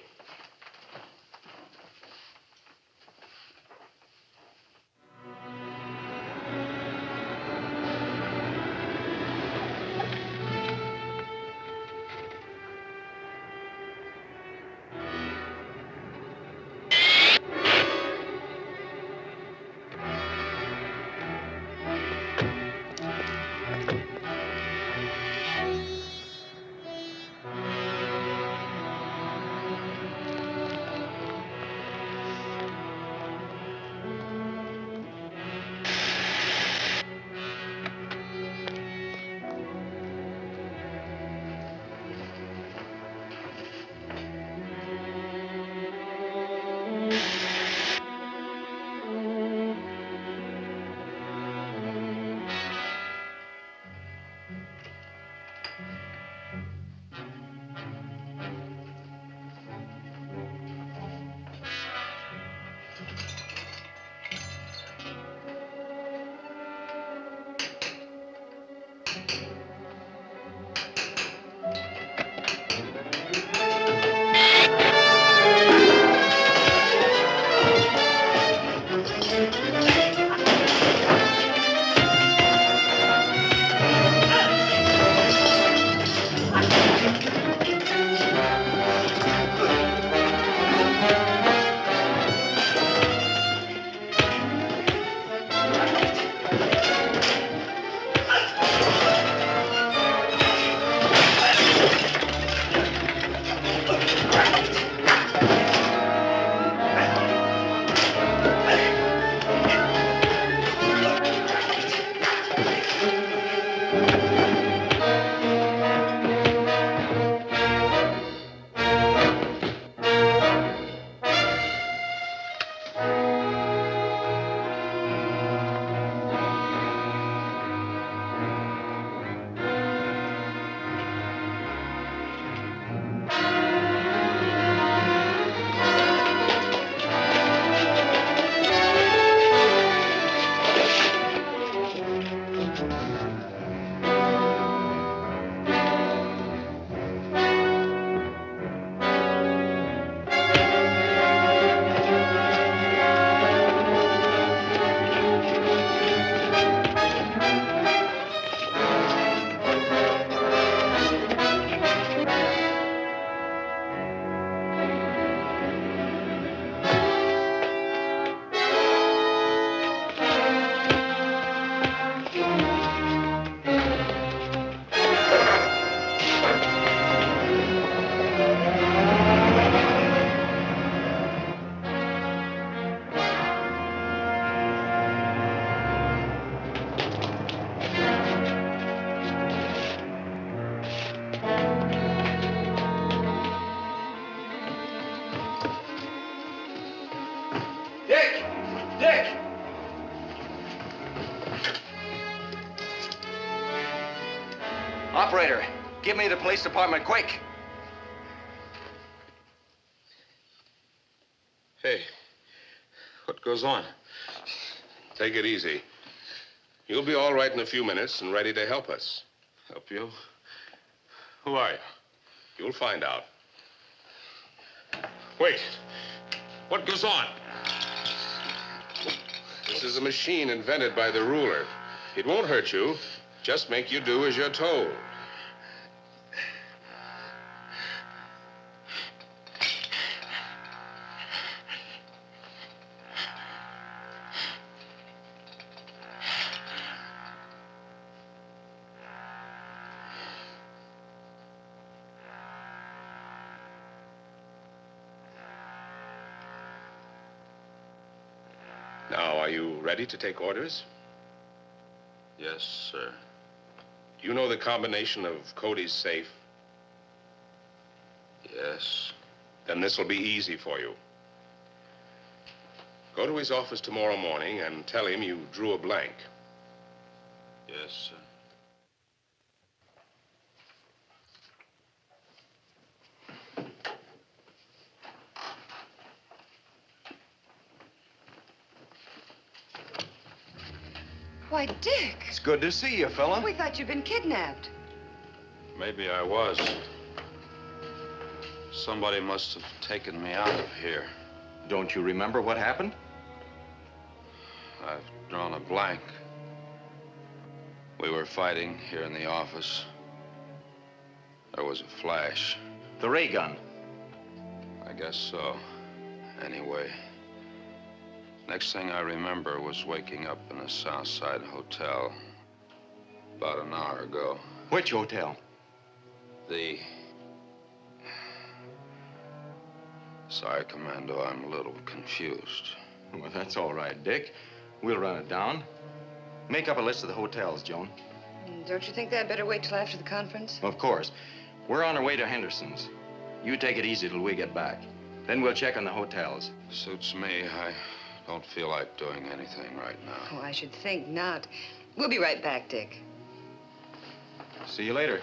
Operator, give me the police department, quick. Hey, what goes on? Take it easy. You'll be all right in a few minutes and ready to help us. Help you? Who are you? You'll find out. Wait. What goes on? This is a machine invented by the ruler. It won't hurt you. Just make you do as you're told. Now, are you ready to take orders? Yes, sir. Do you know the combination of Cody's safe? Yes. Then this will be easy for you. Go to his office tomorrow morning and tell him you drew a blank. Yes, sir. Why, Dick. It's good to see you, fella. We thought you'd been kidnapped. Maybe I was. Somebody must have taken me out of here. Don't you remember what happened? I've drawn a blank. We were fighting here in the office. There was a flash. The ray gun. I guess so. Anyway, next thing I remember was waking up in a South Side hotel about an hour ago. Which hotel? The... Sorry, Commando, I'm a little confused. Well, that's all right, Dick. We'll run it down. Make up a list of the hotels, Joan. Don't you think they'd better wait till after the conference? Of course. We're on our way to Henderson's. You take it easy till we get back. Then we'll check on the hotels. Suits me. I don't feel like doing anything right now. Oh, I should think not. We'll be right back, Dick. See you later.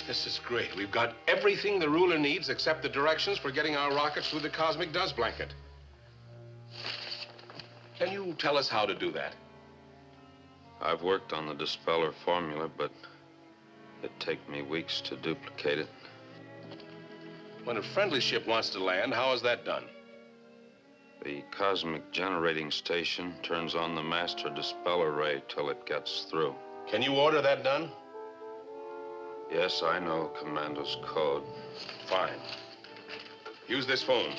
This is great. We've got everything the ruler needs except the directions for getting our rockets through the cosmic dust blanket. Can you tell us how to do that? I've worked on the dispeller formula, but it'd take me weeks to duplicate it. When a friendly ship wants to land, how is that done? The cosmic generating station turns on the master dispeller ray till it gets through. Can you order that done? Yes, I know Commando's code. Fine. Use this phone.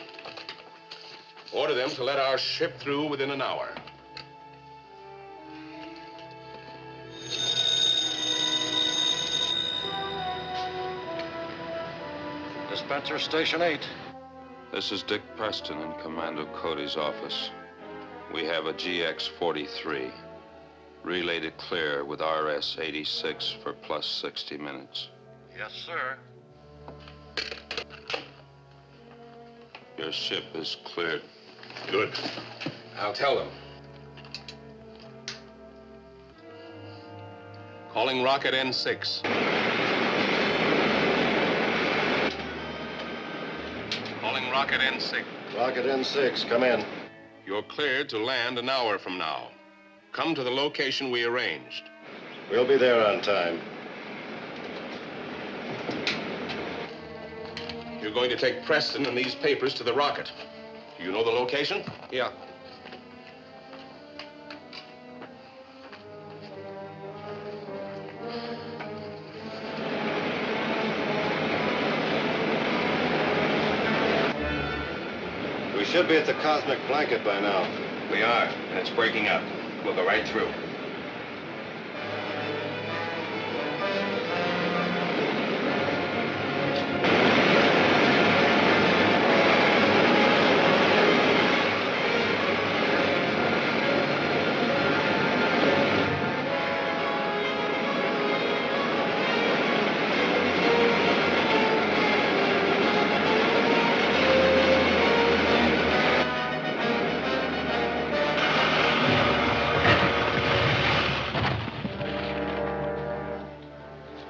Order them to let our ship through within an hour. Dispenser Station 8. This is Dick Preston in Commando Cody's office. We have a GX-43. Relay to clear with RS-86 for plus 60 minutes. Yes, sir. Your ship is cleared. Good. I'll tell them. Calling rocket N6. Calling rocket N6. Rocket N6, come in. You're cleared to land an hour from now. Come to the location we arranged. We'll be there on time. You're going to take Preston and these papers to the rocket. Do you know the location? Yeah. We should be at the cosmic blanket by now. We are, and it's breaking up. We'll go right through.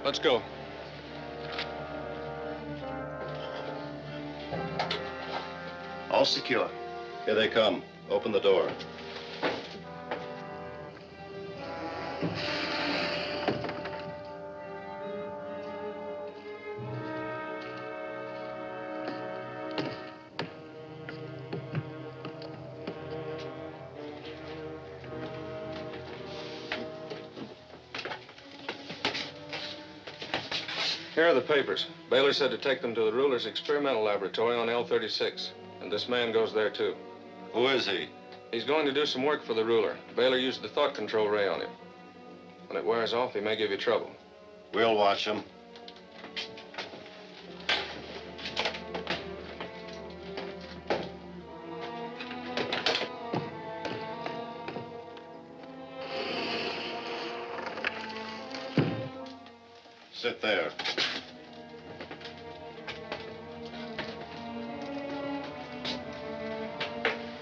Let's go. All secure. Here they come. Open the door. Here are the papers. Baylor said to take them to the ruler's experimental laboratory on L36. And this man goes there, too. Who is he? He's going to do some work for the ruler. Baylor used the thought control ray on him. When it wears off, he may give you trouble. We'll watch him. Sit there.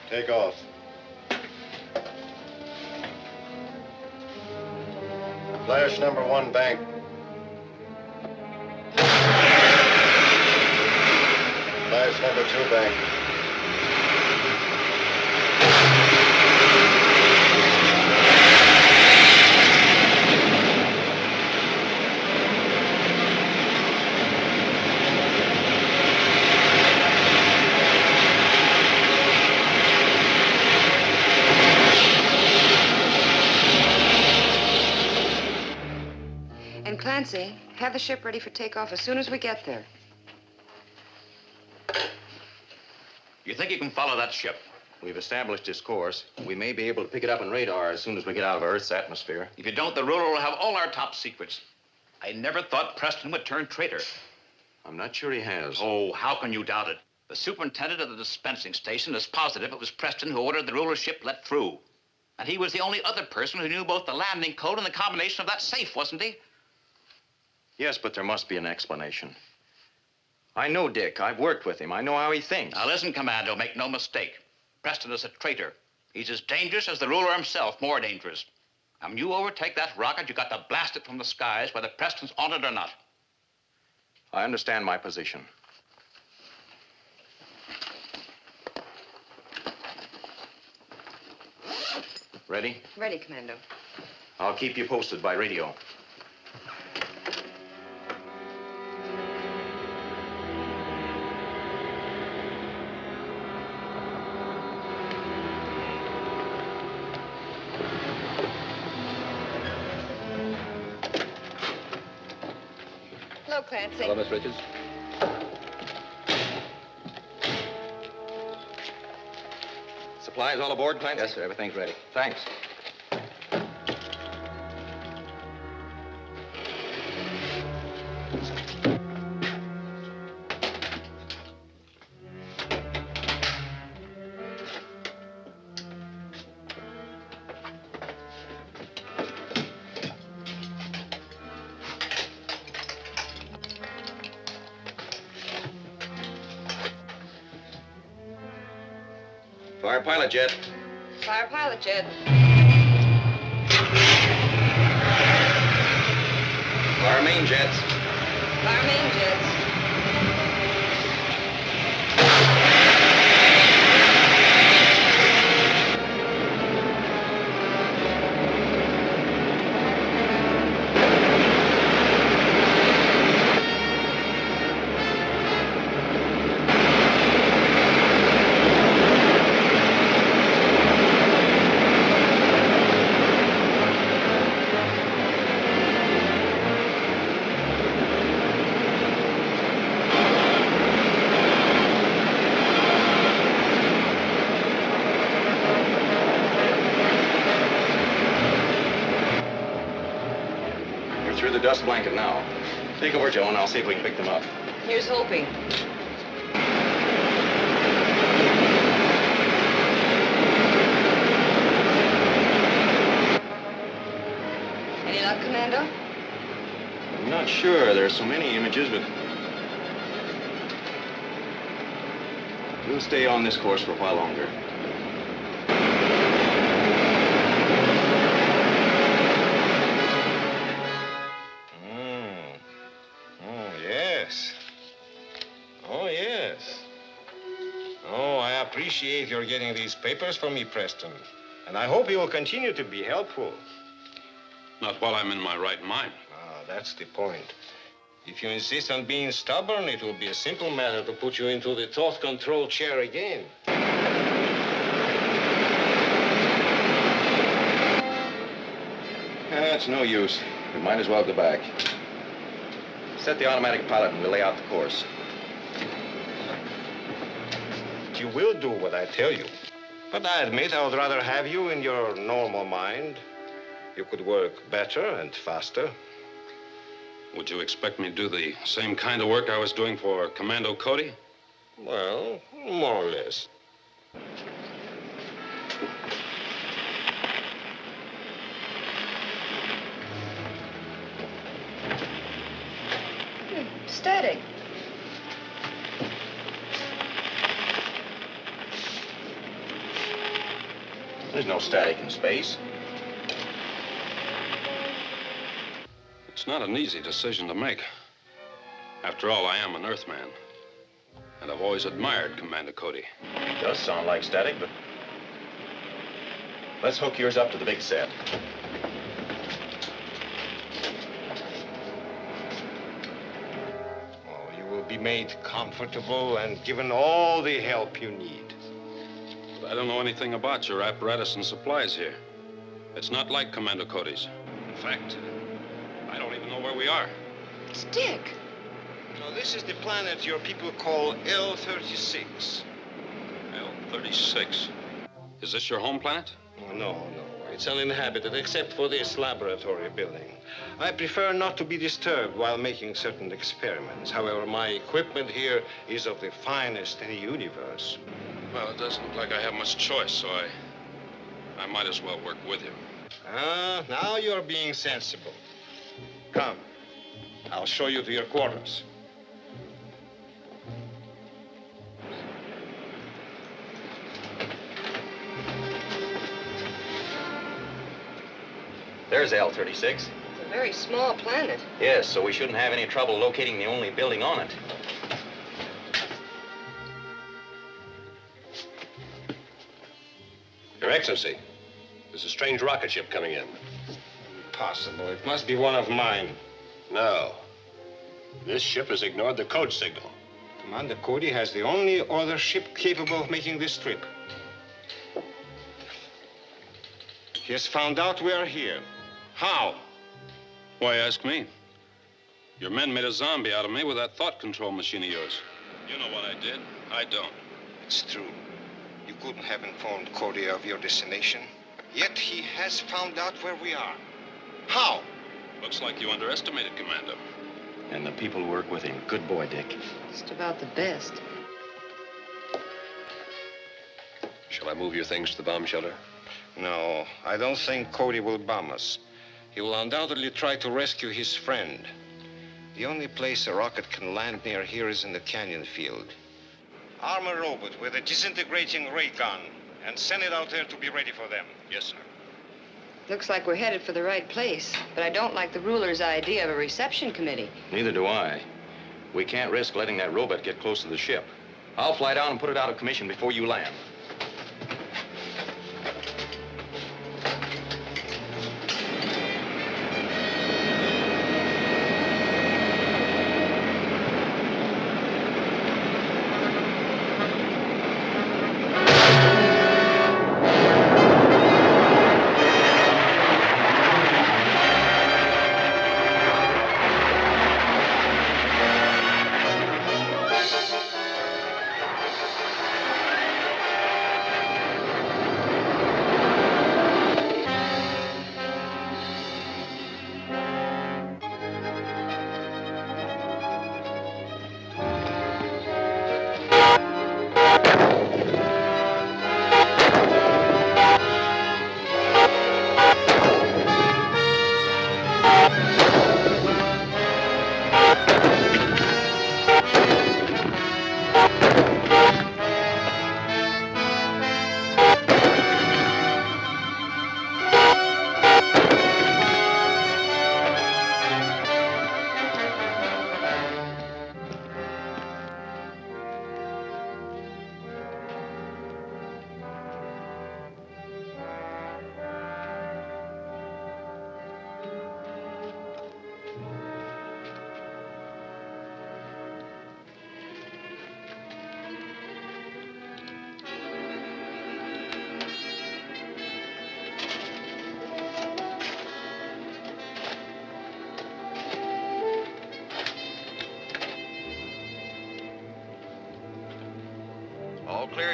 Take off. Flash number 1 bank. Flash number 2 bank. And Clancy, have the ship ready for takeoff as soon as we get there. You think you can follow that ship? We've established its course. We may be able to pick it up on radar as soon as we get out of Earth's atmosphere. If you don't, the ruler will have all our top secrets. I never thought Preston would turn traitor. I'm not sure he has. Oh, how can you doubt it? The superintendent of the dispensing station is positive it was Preston who ordered the ruler's ship let through. And he was the only other person who knew both the landing code and the combination of that safe, wasn't he? Yes, but there must be an explanation. I know Dick. I've worked with him. I know how he thinks. Now listen, Commando, make no mistake. Preston is a traitor. He's as dangerous as the ruler himself, more dangerous. And when you overtake that rocket, you got to blast it from the skies, whether Preston's on it or not. I understand my position. Ready? Ready, Commando. I'll keep you posted by radio. Hello, Clancy. Hello, Miss Richards. Supplies all aboard, Clancy? Yes, sir. Everything's ready. Thanks. Fire pilot jet. Fire pilot jet. Fire main jets. Fire main jets. Through the dust blanket now. Take over, Joe, and I'll see if we can pick them up. Here's hoping. Any luck, Commando? I'm not sure. There are so many images, but we'll stay on this course for a while longer. I appreciate your getting these papers for me, Preston. And I hope you will continue to be helpful. Not while I'm in my right mind. Ah, that's the point. If you insist on being stubborn, it will be a simple matter to put you into the thought control chair again. It's no use. We might as well go back. Set the automatic pilot and we'll lay out the course. You will do what I tell you. But I admit I would rather have you in your normal mind. You could work better and faster. Would you expect me to do the same kind of work I was doing for Commando Cody? Well, more or less. Static. There's no static in space. It's not an easy decision to make. After all, I am an Earthman. And I've always admired Commander Cody. It does sound like static, but let's hook yours up to the big set. Oh, you will be made comfortable and given all the help you need. But I don't know anything about your apparatus and supplies here. It's not like Commander Cody's. In fact, I don't even know where we are. It's Dick. So this is the planet your people call L-36. L-36. Is this your home planet? Oh, no. It's uninhabited except for this laboratory building. I prefer not to be disturbed while making certain experiments. However, my equipment here is of the finest in the universe. Well, it doesn't look like I have much choice, so I might as well work with him. Ah, now you're being sensible. Come, I'll show you to your quarters. There's L-36. It's a very small planet. Yes, so we shouldn't have any trouble locating the only building on it. Your Excellency, there's a strange rocket ship coming in. Impossible. It must be one of mine. No. This ship has ignored the code signal. Commander Cody has the only other ship capable of making this trip. He has found out we are here. How? Why ask me? Your men made a zombie out of me with that thought control machine of yours. You know what I did. I don't. It's true. You couldn't have informed Cody of your destination. Yet he has found out where we are. How? Looks like you underestimated Commando. And the people who work with him. Good boy, Dick. Just about the best. Shall I move your things to the bomb shelter? No, I don't think Cody will bomb us. He will undoubtedly try to rescue his friend. The only place a rocket can land near here is in the canyon field. Arm a robot with a disintegrating ray gun and send it out there to be ready for them. Yes, sir. Looks like we're headed for the right place, but I don't like the ruler's idea of a reception committee. Neither do I. We can't risk letting that robot get close to the ship. I'll fly down and put it out of commission before you land.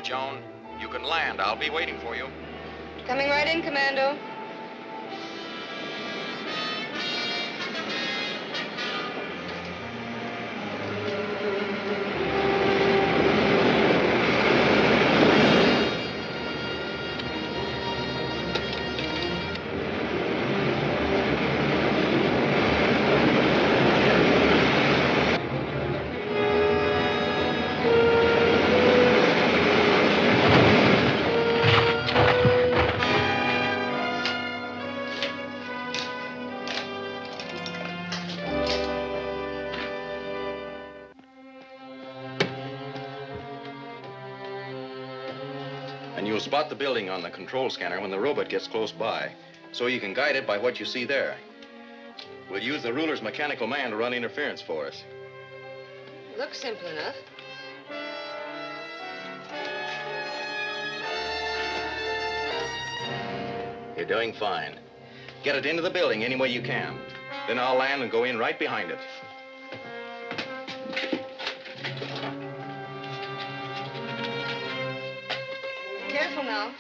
Joan. You can land. I'll be waiting for you. Coming right in, Commando. And you'll spot the building on the control scanner when the robot gets close by, so you can guide it by what you see there. We'll use the ruler's mechanical man to run interference for us. Looks simple enough. You're doing fine. Get it into the building any way you can. Then I'll land and go in right behind it. Careful now.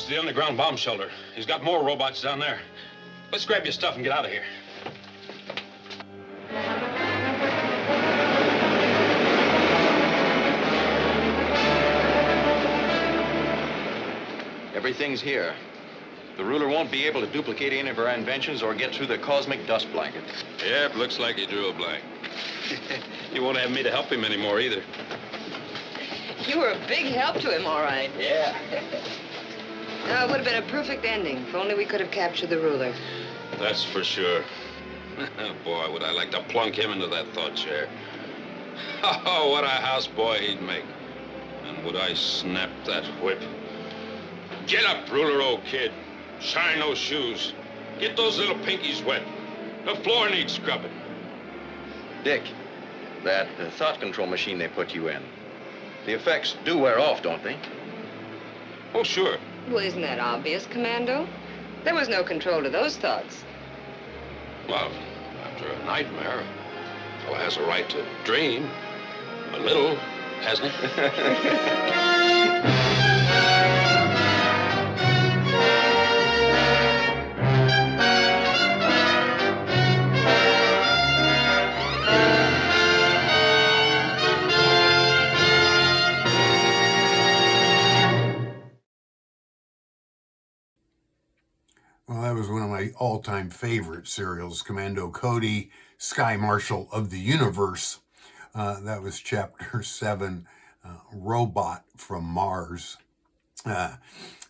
The underground bomb shelter. He's got more robots down there. Let's grab your stuff and get out of here. Everything's here. The ruler won't be able to duplicate any of our inventions or get through the cosmic dust blanket. Yep, looks like he drew a blank. He won't have me to help him anymore either. You were a big help to him, all right. Yeah. No, it would have been a perfect ending if only we could have captured the ruler. That's for sure. Boy, would I like to plunk him into that thought chair. Oh, what a houseboy he'd make. And would I snap that whip. Get up, ruler, old kid. Shine those shoes. Get those little pinkies wet. The floor needs scrubbing. Dick, that thought control machine they put you in, the effects do wear off, don't they? Oh, sure. Well, isn't that obvious, Commando? There was no control to those thoughts. Well, after a nightmare, a fellow has a right to dream. A little. hasn't he? Well, that was one of my all-time favorite serials, Commando Cody, Sky Marshal of the Universe. That was Chapter 7, Robot from Mars. It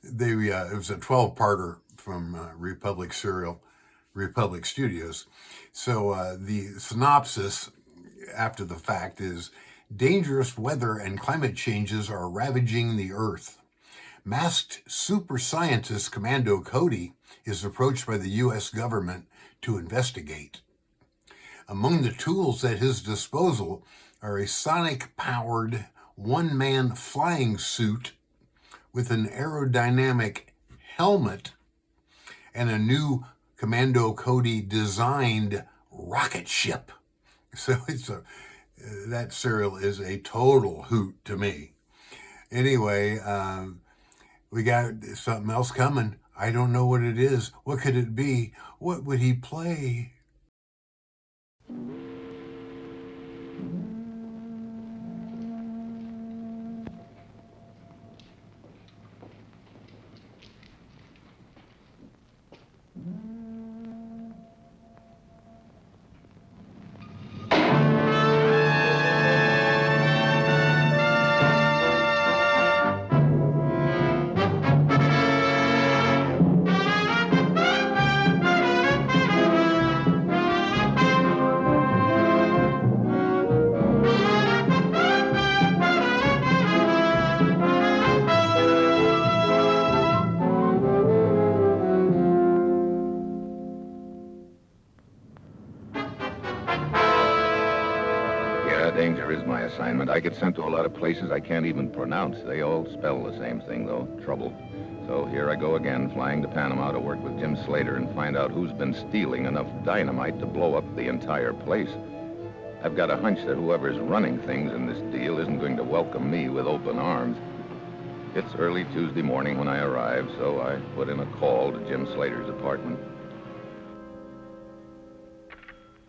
was a 12-parter from Republic Studios. So the synopsis after the fact is, dangerous weather and climate changes are ravaging the Earth. Masked super scientist Commando Cody is approached by the U.S. government to investigate. Among the tools at his disposal are a sonic-powered one-man flying suit with an aerodynamic helmet and a new Commando Cody designed rocket ship. So that serial is a total hoot to me. Anyway, we got something else coming. I don't know what it is. What could it be? What would he play? Danger is my assignment. I get sent to a lot of places I can't even pronounce. They all spell the same thing, though, trouble. So here I go again, flying to Panama to work with Jim Slater and find out who's been stealing enough dynamite to blow up the entire place. I've got a hunch that whoever's running things in this deal isn't going to welcome me with open arms. It's early Tuesday morning when I arrive, so I put in a call to Jim Slater's apartment.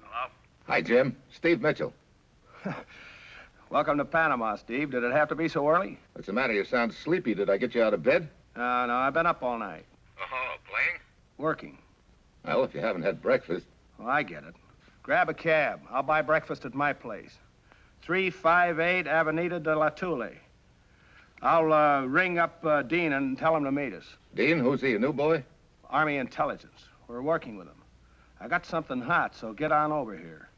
Hello? Hi, Jim. Steve Mitchell. Welcome to Panama, Steve. Did it have to be so early? What's the matter? You sound sleepy. Did I get you out of bed? No, I've been up all night. Oh, playing? Working. Well, if you haven't had breakfast. Well, I get it. Grab a cab. I'll buy breakfast at my place. 358 Avenida de la Tule. I'll ring up Dean and tell him to meet us. Dean? Who's he, a new boy? Army Intelligence. We're working with him. I got something hot, so get on over here.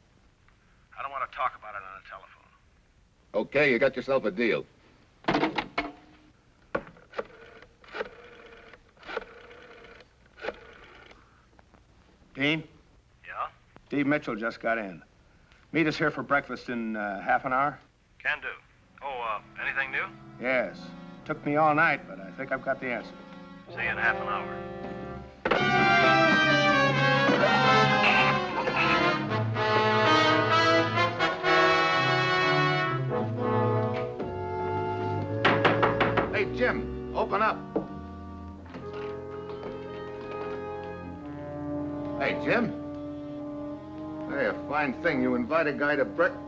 I don't want to talk about it on the telephone. Okay, you got yourself a deal. Dean? Yeah? Steve Mitchell just got in. Meet us here for breakfast in half an hour. Can do. Oh, anything new? Yes. Took me all night, but I think I've got the answer. See you in half an hour. Hey, Jim, open up. Hey, Jim. Hey, a fine thing. You invite a guy to breakfast.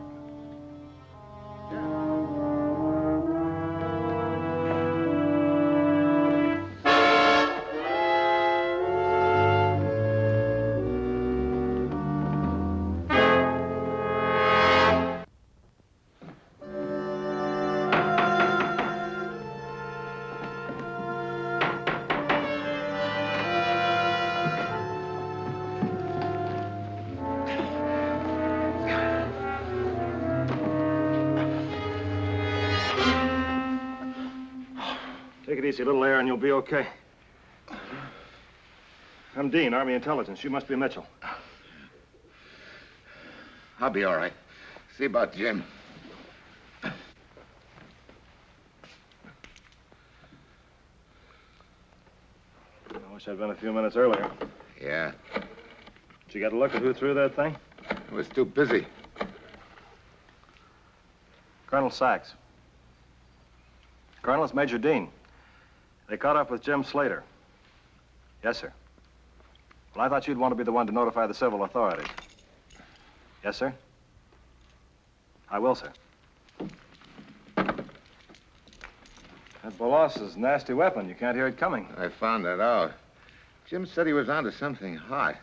Take it easy, little air, and you'll be okay. I'm Dean, Army Intelligence. You must be Mitchell. I'll be all right. See about Jim. I wish I'd been a few minutes earlier. Yeah. Did you get a look at who threw that thing? I was too busy. Colonel Sachs. Colonel, it's Major Dean. They caught up with Jim Slater. Yes, sir. Well, I thought you'd want to be the one to notify the civil authorities. Yes, sir? I will, sir. That Bolas's nasty weapon. You can't hear it coming. I found that out. Jim said he was onto something hot.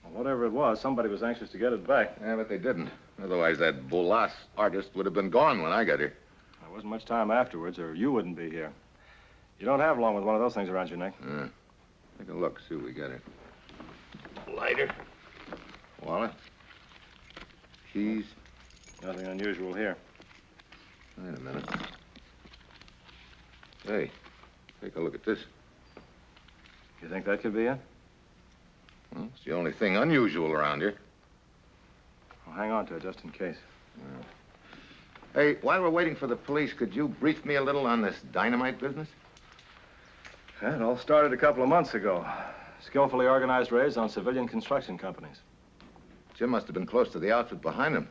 Well, whatever it was, somebody was anxious to get it back. Yeah, but they didn't. Otherwise, that Bolas artist would have been gone when I got here. There wasn't much time afterwards, or you wouldn't be here. You don't have long with one of those things around your neck. Take a look, see what we got here. Lighter. Wallet. Keys. Nothing unusual here. Wait a minute. Hey, take a look at this. You think that could be it? Well, it's the only thing unusual around here. Well, hang on to it just in case. Hey, while we're waiting for the police, could you brief me a little on this dynamite business? It all started a couple of months ago. Skillfully organized raids on civilian construction companies. Jim must have been close to the outfit behind him.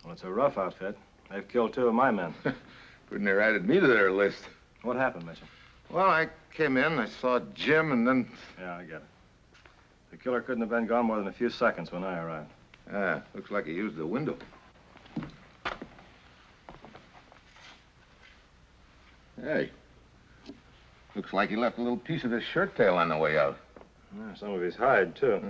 Well, it's a rough outfit. They've killed 2 of my men. Couldn't have added me to their list. What happened, Mitchell? Well, I came in, I saw Jim, and then... Yeah, I get it. The killer couldn't have been gone more than a few seconds when I arrived. Ah, looks like he used the window. Hey. Looks like he left a little piece of his shirt tail on the way out. Yeah, some of his hide, too.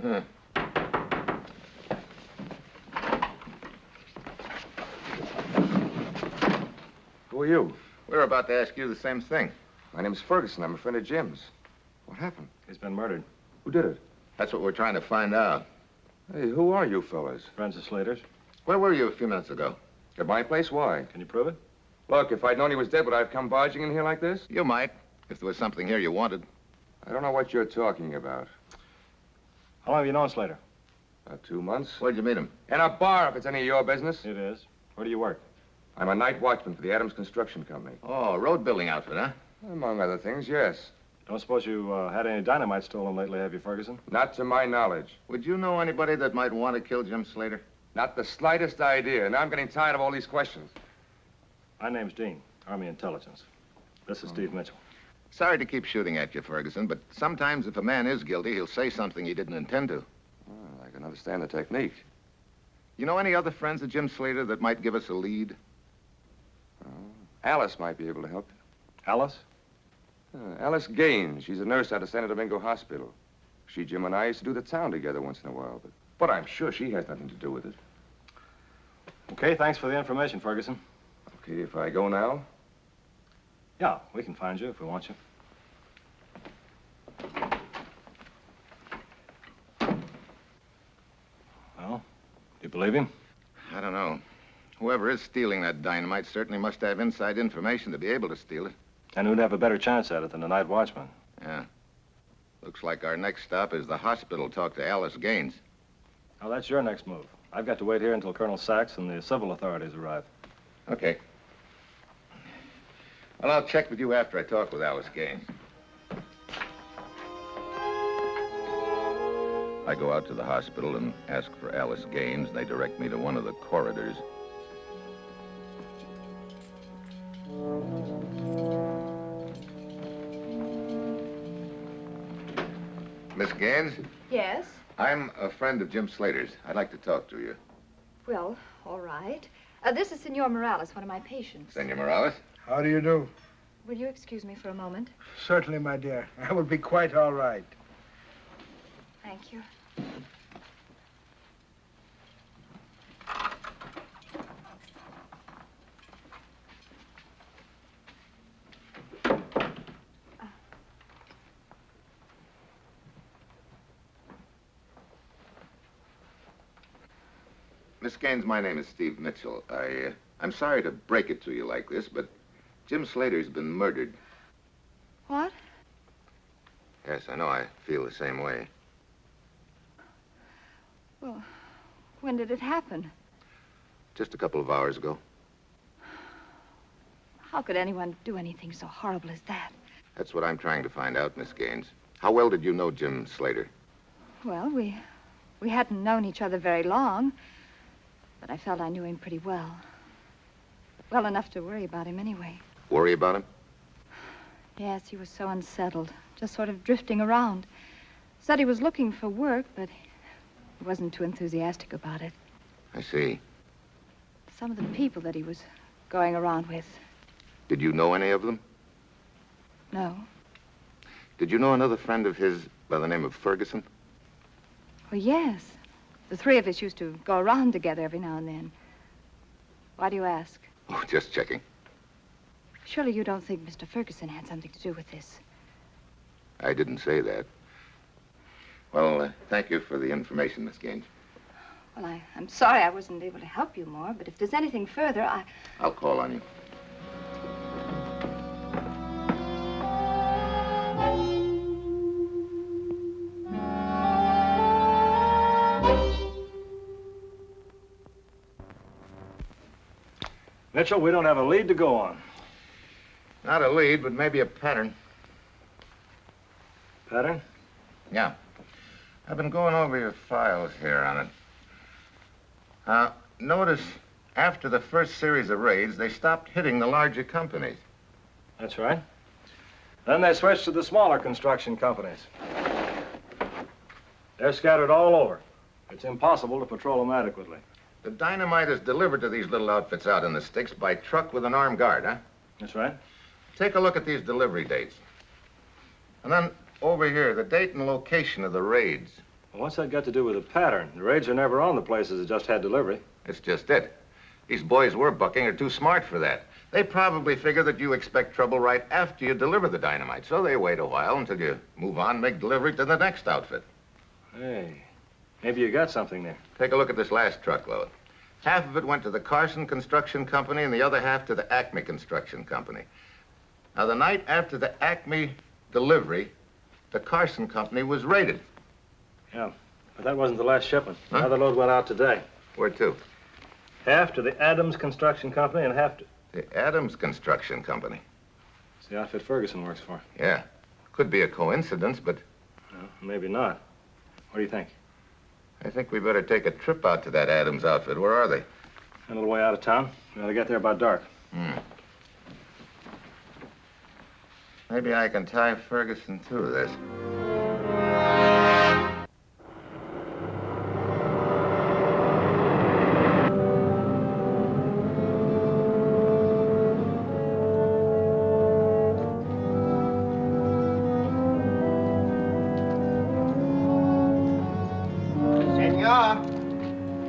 Who are you? We're about to ask you the same thing. My name's Ferguson. I'm a friend of Jim's. What happened? He's been murdered. Who did it? That's what we're trying to find out. Hey, who are you fellas? Friends of Slater's. Where were you a few minutes ago? At my place? Why? Can you prove it? Look, if I'd known he was dead, would I have come barging in here like this? You might, if there was something here you wanted. I don't know what you're talking about. How long have you known Slater? About 2 months. Where'd you meet him? In a bar, if it's any of your business. It is. Where do you work? I'm a night watchman for the Adams Construction Company. Oh, road building outfit, huh? Among other things, yes. Don't suppose you had any dynamite stolen lately, have you, Ferguson? Not to my knowledge. Would you know anybody that might want to kill Jim Slater? Not the slightest idea. Now I'm getting tired of all these questions. My name's Dean, Army Intelligence. This is Steve Mitchell. Sorry to keep shooting at you, Ferguson, but sometimes if a man is guilty, he'll say something he didn't intend to. Well, I can understand the technique. You know any other friends of Jim Slater that might give us a lead? Alice might be able to help. Alice? Alice Gaines. She's a nurse out of Santo Domingo Hospital. She, Jim, and I used to do the town together once in a while, but I'm sure she has nothing to do with it. Okay, thanks for the information, Ferguson. Okay, if I go now? Yeah, we can find you if we want you. Well, do you believe him? I don't know. Whoever is stealing that dynamite certainly must have inside information to be able to steal it. And who'd have a better chance at it than a night watchman? Yeah. Looks like our next stop is the hospital to talk to Alice Gaines. Oh, that's your next move. I've got to wait here until Colonel Sachs and the civil authorities arrive. Okay. Well, I'll check with you after I talk with Alice Gaines. I go out to the hospital and ask for Alice Gaines, and they direct me to one of the corridors. Miss Gaines? Yes? I'm a friend of Jim Slater's. I'd like to talk to you. Well, all right. This is Senor Morales, one of my patients. Senor Morales? How do you do? Will you excuse me for a moment? Certainly, my dear. I will be quite all right. Thank you. Miss Gaines, my name is Steve Mitchell. I'm sorry to break it to you like this, but Jim Slater's been murdered. What? Yes, I know. I feel the same way. Well, when did it happen? Just a couple of hours ago. How could anyone do anything so horrible as that? That's what I'm trying to find out, Miss Gaines. How well did you know Jim Slater? Well, we hadn't known each other very long, but I felt I knew him pretty well. Well enough to worry about him anyway. Worry about him? Yes, he was so unsettled, just sort of drifting around. Said he was looking for work, but he wasn't too enthusiastic about it. I see. Some of the people that he was going around with. Did you know any of them? No. Did you know another friend of his by the name of Ferguson? Well, yes. The three of us used to go around together every now and then. Why do you ask? Oh, just checking. Surely you don't think Mr. Ferguson had something to do with this. I didn't say that. Well, thank you for the information, Miss Gaines. Well, I'm sorry I wasn't able to help you more, but if there's anything further, I'll call on you. Mitchell, we don't have a lead to go on. Not a lead, but maybe a pattern. Pattern? Yeah. I've been going over your files here on it. Notice after the first series of raids, they stopped hitting the larger companies. That's right. Then they switched to the smaller construction companies. They're scattered all over. It's impossible to patrol them adequately. The dynamite is delivered to these little outfits out in the sticks by truck with an armed guard, huh? That's right. Take a look at these delivery dates. And then over here, the date and location of the raids. Well, what's that got to do with the pattern? The raids are never on the places that just had delivery. It's just it. These boys we're bucking are too smart for that. They probably figure that you expect trouble right after you deliver the dynamite, so they wait a while until you move on and make delivery to the next outfit. Hey, maybe you got something there. Take a look at this last truckload. Half of it went to the Carson Construction Company and the other half to the Acme Construction Company. Now, the night after the Acme delivery, the Carson Company was raided. Yeah, but that wasn't the last shipment. Huh? Another load went out today. Where to? Half to the Adams Construction Company and half to... The Adams Construction Company. It's the outfit Ferguson works for. Yeah. Could be a coincidence, but... Well, maybe not. What do you think? I think we better take a trip out to that Adams outfit. Where are they? A little way out of town. We ought to get there by dark. Maybe I can tie Ferguson to this.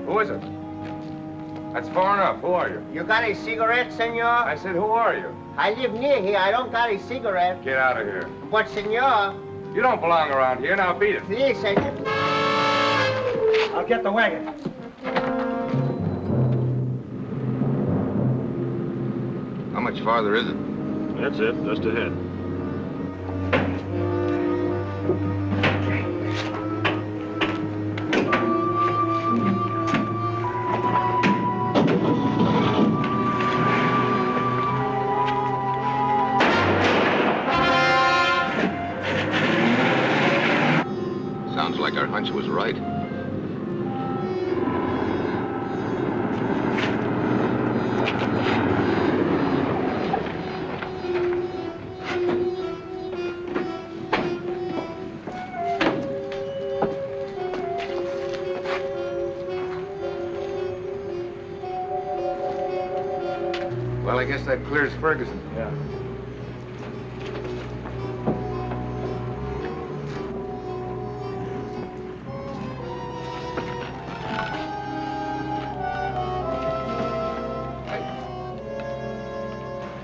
Who is it? That's far enough. Who are you? You got a cigarette, senor? I said, who are you? I live near here. I don't got a cigarette. Get out of here. But, senor... You don't belong around here. Now beat it. Please, senor. I'll get the wagon. How much farther is it? That's it, just ahead. Sounds like our hunch was right. Well, I guess that clears Ferguson. Yeah.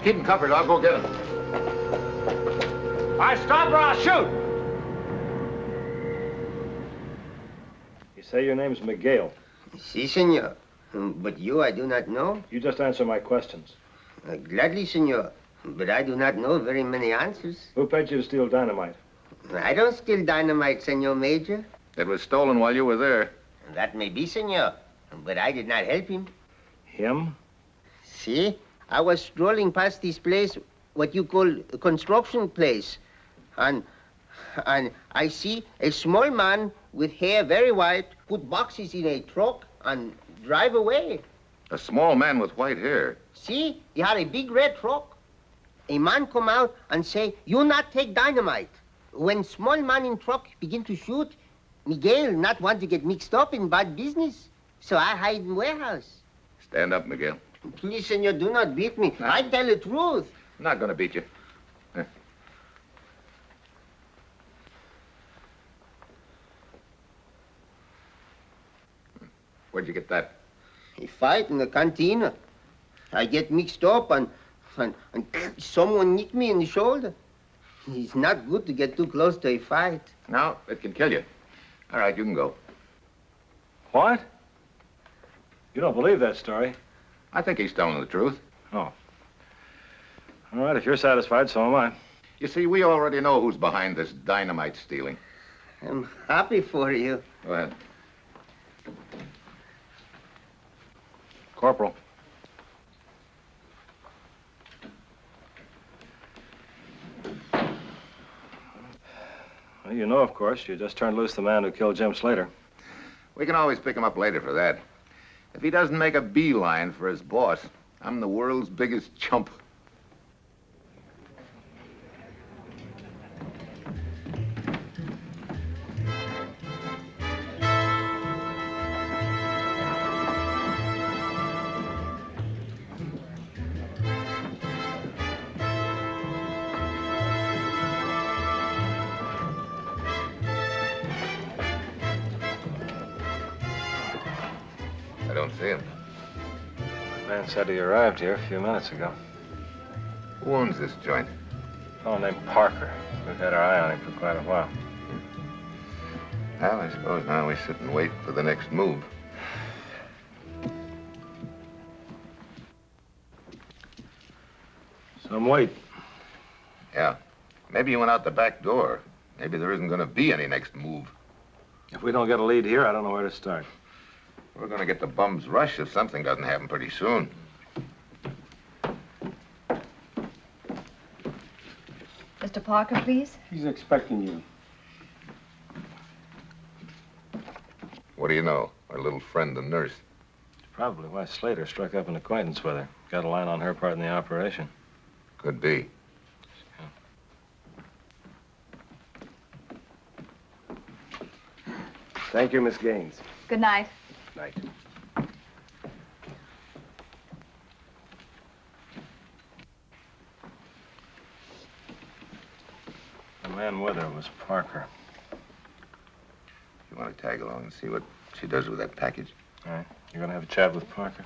Keep him covered. I'll go get him. I stop or I'll shoot. You say your name's Miguel. Si, senor. But you, I do not know. You just answer my questions. Gladly, senor. But I do not know very many answers. Who paid you to steal dynamite? I don't steal dynamite, senor major. It was stolen while you were there. That may be, senor. But I did not help him. Him? See? I was strolling past this place, what you call a construction place. And I see a small man with hair very white put boxes in a truck and drive away. A small man with white hair. See? He had a big red truck. a man come out and say, you not take dynamite. When small man in truck begin to shoot, Miguel not want to get mixed up in bad business. So I hide in warehouse. Stand up, Miguel. Please, senor, do not beat me. I tell the truth. I'm not going to beat you. Here. Where'd you get that? A fight in the cantina. I get mixed up and someone nicked me in the shoulder. It's not good to get too close to a fight. No, it can kill you. All right, you can go. What? You don't believe that story? I think he's telling the truth. Oh. All right, if you're satisfied, so am I. You see, we already know who's behind this dynamite stealing. I'm happy for you. Go ahead. Corporal. Well, you know, of course, you just turned loose the man who killed Jim Slater. We can always pick him up later for that. If he doesn't make a beeline for his boss, I'm the world's biggest chump. I don't see him. Man said he arrived here a few minutes ago. Who owns this joint? A fellow named Parker. We've had our eye on him for quite a while. Well, I suppose now we sit and wait for the next move. Some wait. Yeah. Maybe he went out the back door. Maybe there isn't going to be any next move. If we don't get a lead here, I don't know where to start. We're going to get the bum's rush if something doesn't happen pretty soon. Mr. Parker, please. He's expecting you. What do you know? Our little friend, the nurse. Probably why Slater struck up an acquaintance with her. Got a line on her part in the operation. Could be. Thank you, Miss Gaines. Good night. Night. The man with her was Parker. You want to tag along and see what she does with that package? All right. You're going to have a chat with Parker?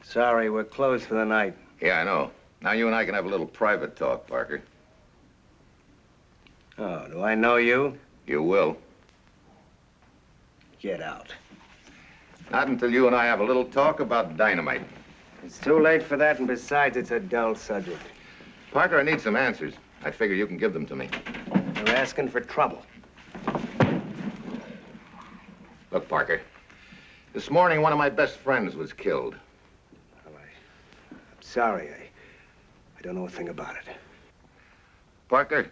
Sorry, we're closed for the night. Yeah, I know. Now you and I can have a little private talk, Parker. Oh, do I know you? You will. Get out. Not until you and I have a little talk about dynamite. It's too late for that, and besides, it's a dull subject. Parker, I need some answers. I figure you can give them to me. You're asking for trouble. Look, Parker. This morning, one of my best friends was killed. I'm sorry, I don't know a thing about it. Parker,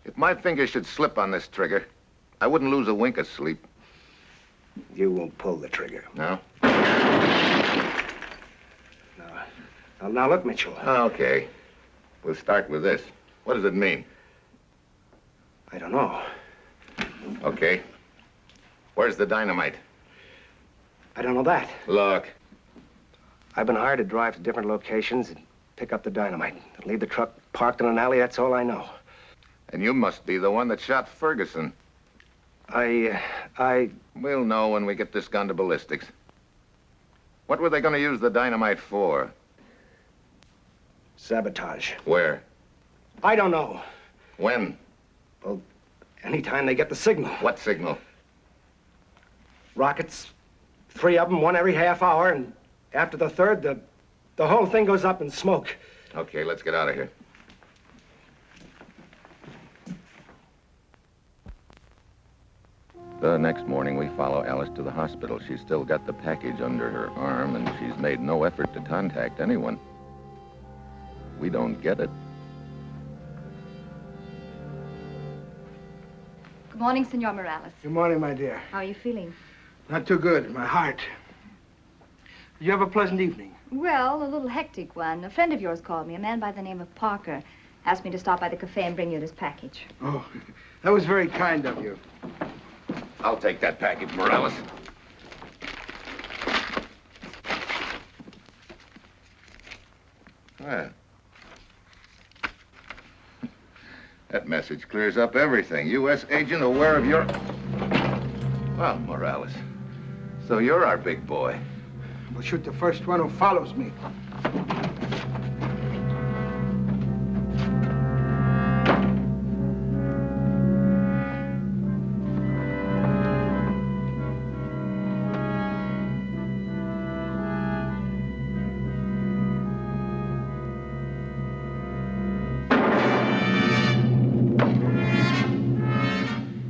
if my finger should slip on this trigger, I wouldn't lose a wink of sleep. You won't pull the trigger. No? Now look, Mitchell. Okay. We'll start with this. What does it mean? I don't know. Okay. Where's the dynamite? I don't know that. Look. I've been hired to drive to different locations and pick up the dynamite. Leave the truck parked in an alley, that's all I know. And you must be the one that shot Ferguson. We'll know when we get this gun to ballistics. What were they going to use the dynamite for? Sabotage. Where? I don't know. When? Well, anytime they get the signal. What signal? Rockets. 3 of them, one every half hour, and after the third, the whole thing goes up in smoke. Okay, let's get out of here. The next morning, we follow Alice to the hospital. She's still got the package under her arm, and she's made no effort to contact anyone. We don't get it. Good morning, Senor Morales. Good morning, my dear. How are you feeling? Not too good. My heart. Did you have a pleasant evening? Well, a little hectic one. A friend of yours called me, a man by the name of Parker. Asked me to stop by the cafe and bring you this package. Oh, that was very kind of you. I'll take that package, Morales. Well, that message clears up everything. U.S. agent aware of your... Well, Morales, so you're our big boy. We'll shoot the first one who follows me.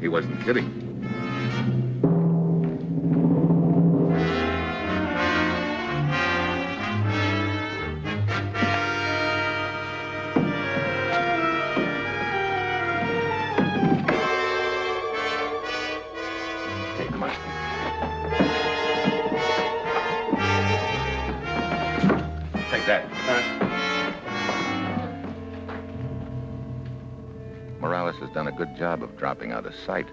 He wasn't kidding. Morales has done a good job of dropping out of sight.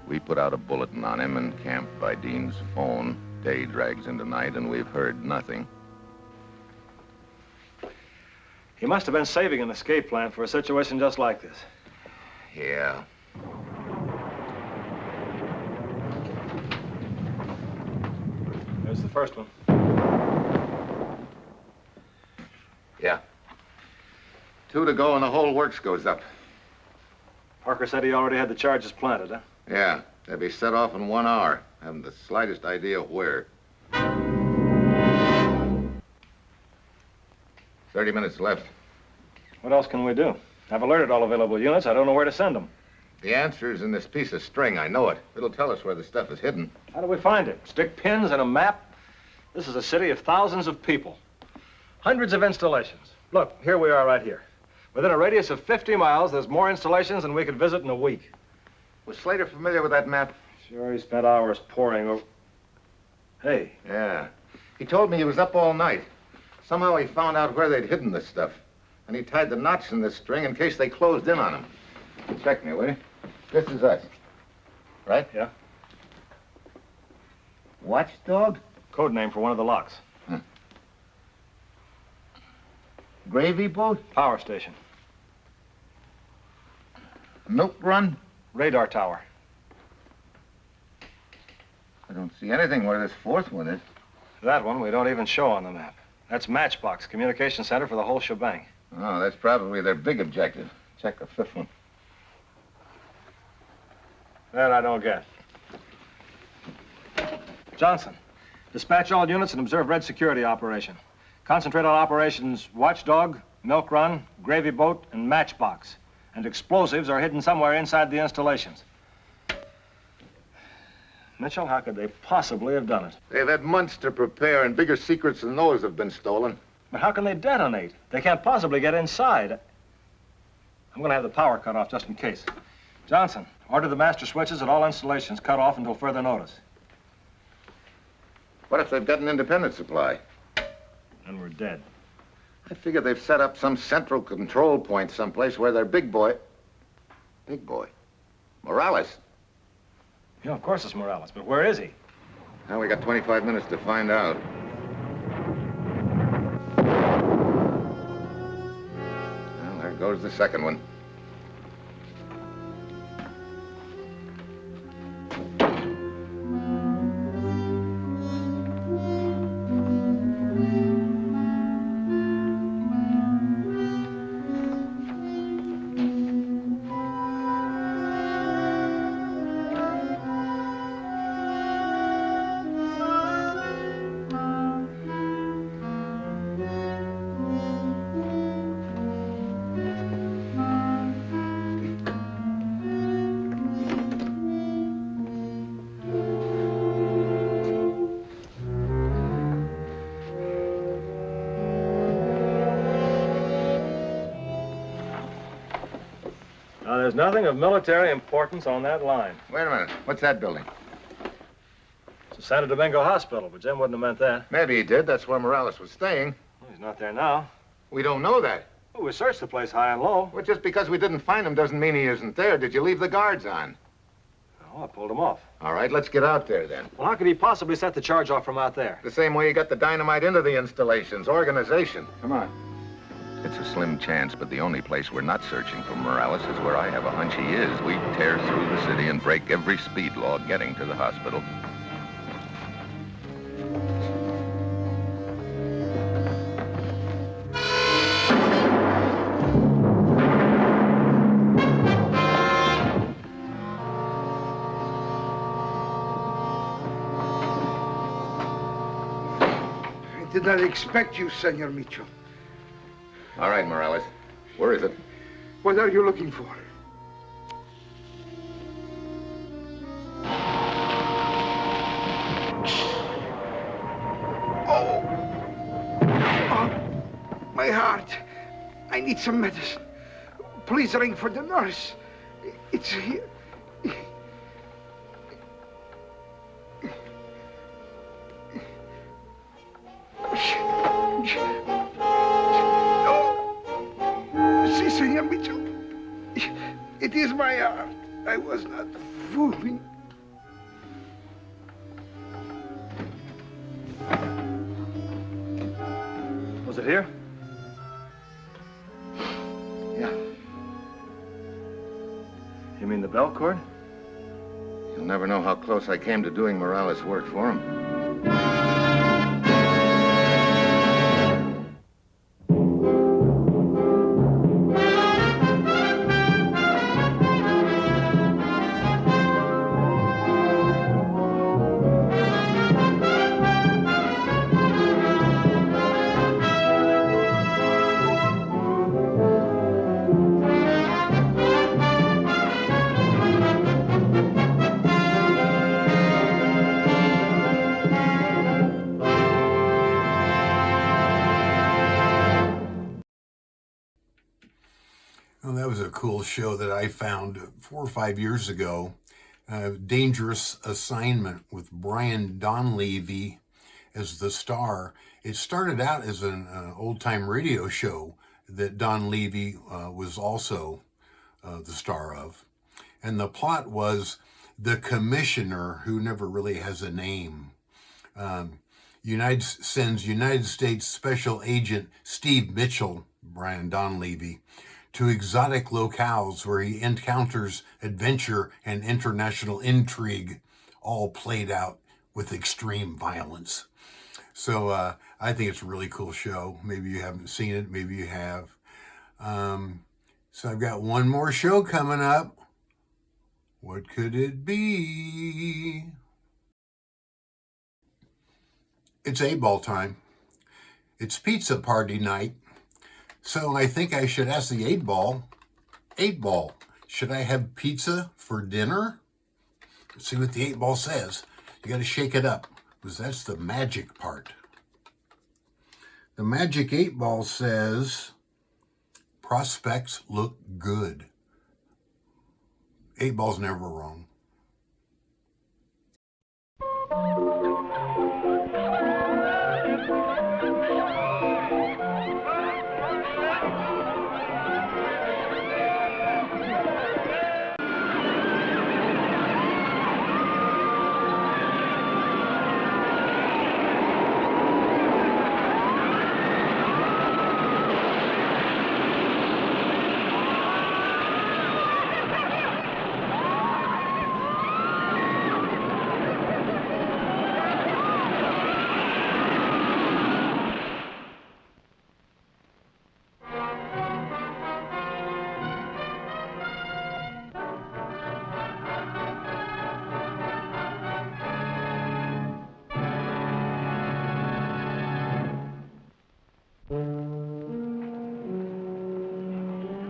We put out a bulletin on him and camped by Dean's phone. Day drags into night and we've heard nothing. He must have been saving an escape plan for a situation just like this. Yeah. There's the first one. Yeah. 2 to go and the whole works goes up. Parker said he already had the charges planted, huh? Yeah, they'll be set off in 1 hour. Haven't the slightest idea where. 30 minutes left. What else can we do? I've alerted all available units. I don't know where to send them. The answer is in this piece of string. I know it. It'll tell us where the stuff is hidden. How do we find it? Stick pins and a map? This is a city of thousands of people. Hundreds of installations. Look, here we are right here. Within a radius of 50 miles, there's more installations than we could visit in a week. Was Slater familiar with that map? Sure, he spent hours poring over... Hey. Yeah. He told me he was up all night. Somehow he found out where they'd hidden this stuff. And he tied the knots in this string in case they closed in on him. Check me, will you? This is us. Right? Yeah. Watchdog? Code name for one of the locks. Gravy boat? Power station. Milk run? Radar tower. I don't see anything where this fourth one is. That one we don't even show on the map. That's Matchbox, communication center for the whole shebang. Oh, that's probably their big objective. Check the fifth one. That I don't get. Johnson, dispatch all units and observe red security operation. Concentrate on operations Watchdog, Milk Run, Gravy Boat, and Matchbox. And explosives are hidden somewhere inside the installations. Mitchell, how could they possibly have done it? They've had months to prepare, and bigger secrets than those have been stolen. But how can they detonate? They can't possibly get inside. I'm going to have the power cut off just in case. Johnson, order the master switches at all installations cut off until further notice. What if they've got an independent supply? Then we're dead. I figure they've set up some central control point someplace where their big boy... Big boy? Morales. Yeah, of course it's Morales, but where is he? Now we got 25 minutes to find out. Well, there goes the second one. There's nothing of military importance on that line. Wait a minute. What's that building? It's the Santo Domingo Hospital, but Jim wouldn't have meant that. Maybe he did. That's where Morales was staying. Well, he's not there now. We don't know that. Well, we searched the place high and low. Well, just because we didn't find him doesn't mean he isn't there. Did you leave the guards on? Oh, I pulled him off. All right, let's get out there then. Well, how could he possibly set the charge off from out there? The same way you got the dynamite into the installations. Organization. Come on. It's a slim chance, but the only place we're not searching for Morales is where I have a hunch he is. We tear through the city and break every speed law getting to the hospital. I did not expect you, Senor Mitchell. All right, Morales. Where is it? What are you looking for? Oh, my heart. I need some medicine. Please ring for the nurse. It's here. Si, Senor Mitchell. It is my heart. I was not fooling. Was it here? Yeah. You mean the belt cord? You'll never know how close I came to doing Morales' work for him. Cool show that I found 4 or 5 years ago, Dangerous Assignment with Brian Donlevy as the star. It started out as an old-time radio show that Donlevy was also the star of. And the plot was the commissioner, who never really has a name, sends United States Special Agent Steve Mitchell, Brian Donlevy, to exotic locales where he encounters adventure and international intrigue, all played out with extreme violence. So I think it's a really cool show. Maybe you haven't seen it, maybe you have. So I've got one more show coming up. What could it be? It's 8-ball time. It's pizza party night. So I think I should ask the 8-ball, should I have pizza for dinner? Let's see what the 8-ball says. You got to shake it up, because that's the magic part. The magic 8-ball says, prospects look good. 8-ball's never wrong.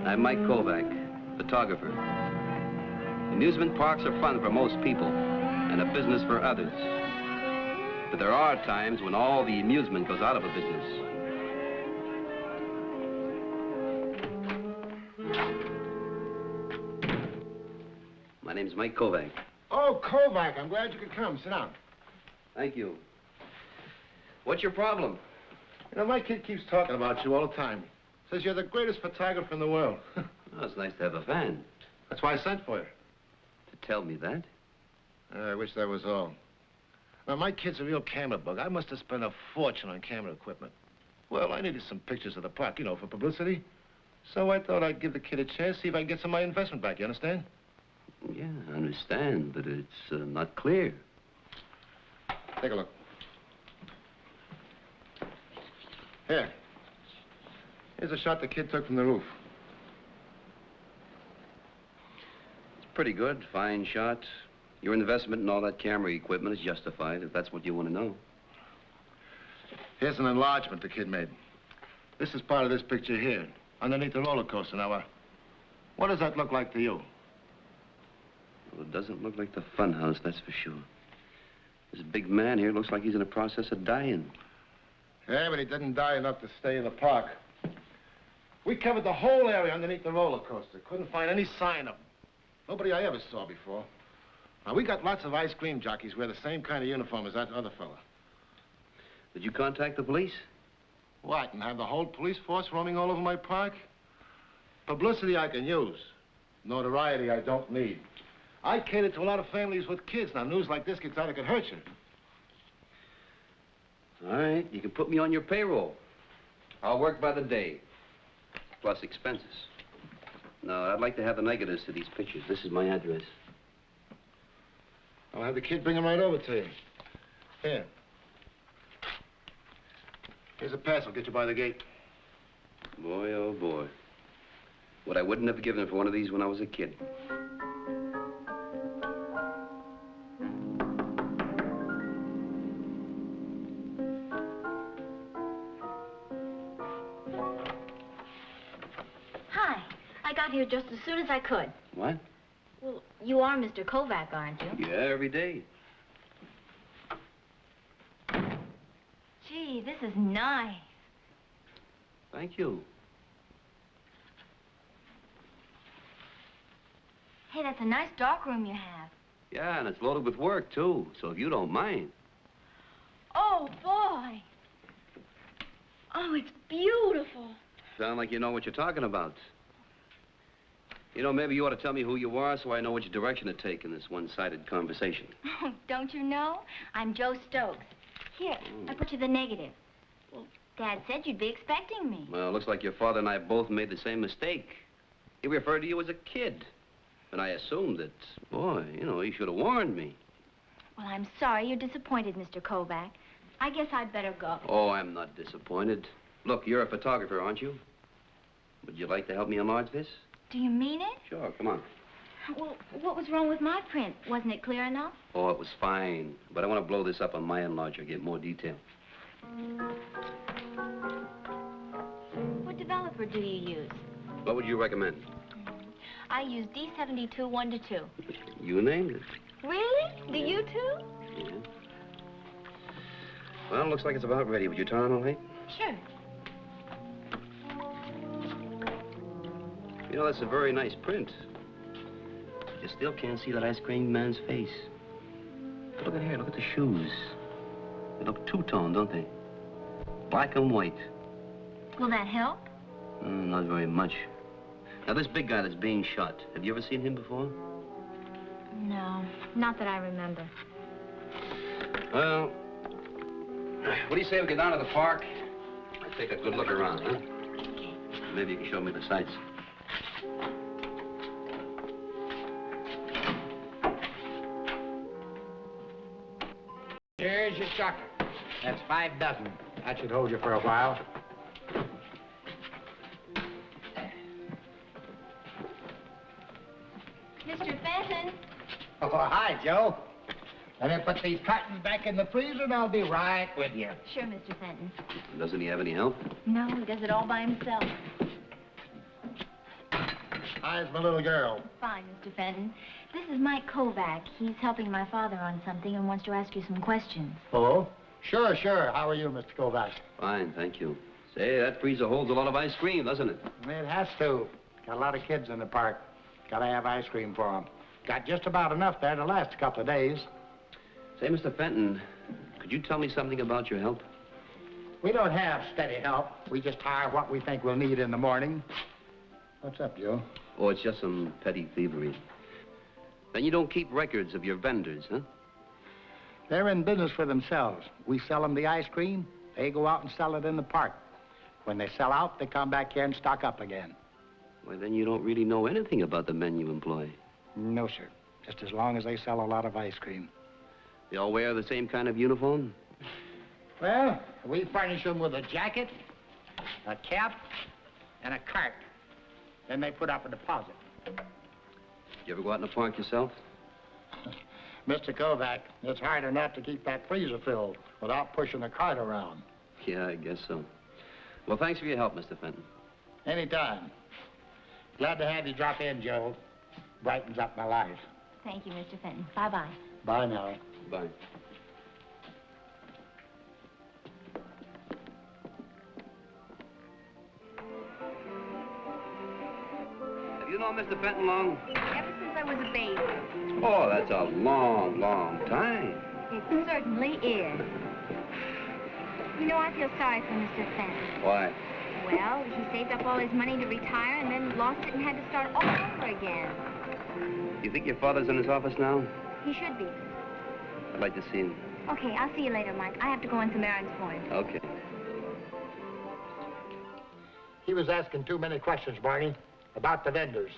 I'm Mike Kovac, photographer. Amusement parks are fun for most people and a business for others. But there are times when all the amusement goes out of a business. name's Mike Kovac. Oh, Kovac, I'm glad you could come. Sit down. Thank you. What's your problem? You know, my kid keeps talking about you all the time. Says you're the greatest photographer in the world. Oh, it's nice to have a fan. That's why I sent for you. To tell me that? I wish that was all. Now, my kid's a real camera bug. I must have spent a fortune on camera equipment. Well, I needed some pictures of the park, you know, for publicity. So I thought I'd give the kid a chance, see if I can get some of my investment back, you understand? Yeah, I understand, but it's not clear. Take a look. Here. Here's a shot the kid took from the roof. It's pretty good, fine shot. Your investment in all that camera equipment is justified, if that's what you want to know. Here's an enlargement the kid made. This is part of this picture here, underneath the roller coaster. Now, what does that look like to you? Well, it doesn't look like the fun house, that's for sure. This big man here looks like he's in the process of dying. Yeah, but he didn't die enough to stay in the park. We covered the whole area underneath the roller coaster. Couldn't find any sign of him. Nobody I ever saw before. Now, we got lots of ice cream jockeys wear the same kind of uniform as that other fella. Did you contact the police? What, and have the whole police force roaming all over my park? Publicity I can use. Notoriety I don't need. I cater to a lot of families with kids. Now, news like this gets out, it could hurt you. All right, you can put me on your payroll. I'll work by the day, plus expenses. No, I'd like to have the negatives to these pictures. This is my address. I'll have the kid bring them right over to you. Here. Here's a pass. I'll get you by the gate. Boy, oh, boy. What I wouldn't have given for one of these when I was a kid. Hi. I got here just as soon as I could. What? Well, you are Mr. Kovac, aren't you? Yeah, every day. Gee, this is nice. Thank you. Hey, that's a nice dark room you have. Yeah, and it's loaded with work, too, so if you don't mind. Oh, boy. Oh, it's beautiful. Sound like you know what you're talking about. You know, maybe you ought to tell me who you are so I know which direction to take in this one-sided conversation. Oh, don't you know? I'm Joe Stokes. Here, I put you the negative. Well, Dad said you'd be expecting me. Well, it looks like your father and I both made the same mistake. He referred to you as a kid. And I assumed that, boy, you know, he should have warned me. Well, I'm sorry you're disappointed, Mr. Kovac. I guess I'd better go. Oh, I'm not disappointed. Look, you're a photographer, aren't you? Would you like to help me enlarge this? Do you mean it? Sure, come on. Well, what was wrong with my print? Wasn't it clear enough? Oh, it was fine. But I want to blow this up on my enlarger, get more detail. What developer do you use? What would you recommend? I use D72 1:2. You named it. Really? Do you too? Yeah. Well, looks like it's about ready. Would you turn on the light? Sure. You know, that's a very nice print. You still can't see that ice cream man's face. But look at here, look at the shoes. They look two-tone, don't they? Black and white. Will that help? Not very much. Now, this big guy that's being shot, have you ever seen him before? No, not that I remember. Well, what do you say we get down to the park? I take a good look around, huh? Okay. Maybe you can show me the sights. Here's your chocolate. That's 5 dozen. That should hold you for a while. Mr. Fenton. Oh, hi, Joe. Let me put these cartons back in the freezer and I'll be right with you. Sure, Mr. Fenton. Doesn't he have any help? No, he does it all by himself. How's my little girl? Fine, Mr. Fenton. This is Mike Kovac. He's helping my father on something and wants to ask you some questions. Oh? Sure, sure. How are you, Mr. Kovac? Fine, thank you. Say, that freezer holds a lot of ice cream, doesn't it? It has to. Got a lot of kids in the park. Gotta have ice cream for them. Got just about enough there to last a couple of days. Say, Mr. Fenton, could you tell me something about your help? We don't have steady help. We just hire what we think we'll need in the morning. What's up, Joe? Oh, it's just some petty thievery. Then you don't keep records of your vendors, huh? They're in business for themselves. We sell them the ice cream. They go out and sell it in the park. When they sell out, they come back here and stock up again. Well, then you don't really know anything about the men you employ. No, sir. Just as long as they sell a lot of ice cream. They all wear the same kind of uniform? Well, we furnish them with a jacket, a cap, and a cart. Then they put up a deposit. You ever go out in the park yourself? Mr. Kovac, it's hard enough to keep that freezer filled without pushing the cart around. Yeah, I guess so. Well, thanks for your help, Mr. Fenton. Anytime. Glad to have you drop in, Joe. Brightens up my life. Thank you, Mr. Fenton. Bye-bye. Bye now. Bye. Have you known Mr. Fenton long? Ever since I was a baby. Oh, that's a long, long time. It certainly is. You know, I feel sorry for Mr. Fenton. Why? Well, he saved up all his money to retire and then lost it and had to start all over again. You think your father's in his office now? He should be. I'd like to see him. Okay, I'll see you later, Mike. I have to go on some errands for him. Okay. He was asking too many questions, Barney, about the vendors.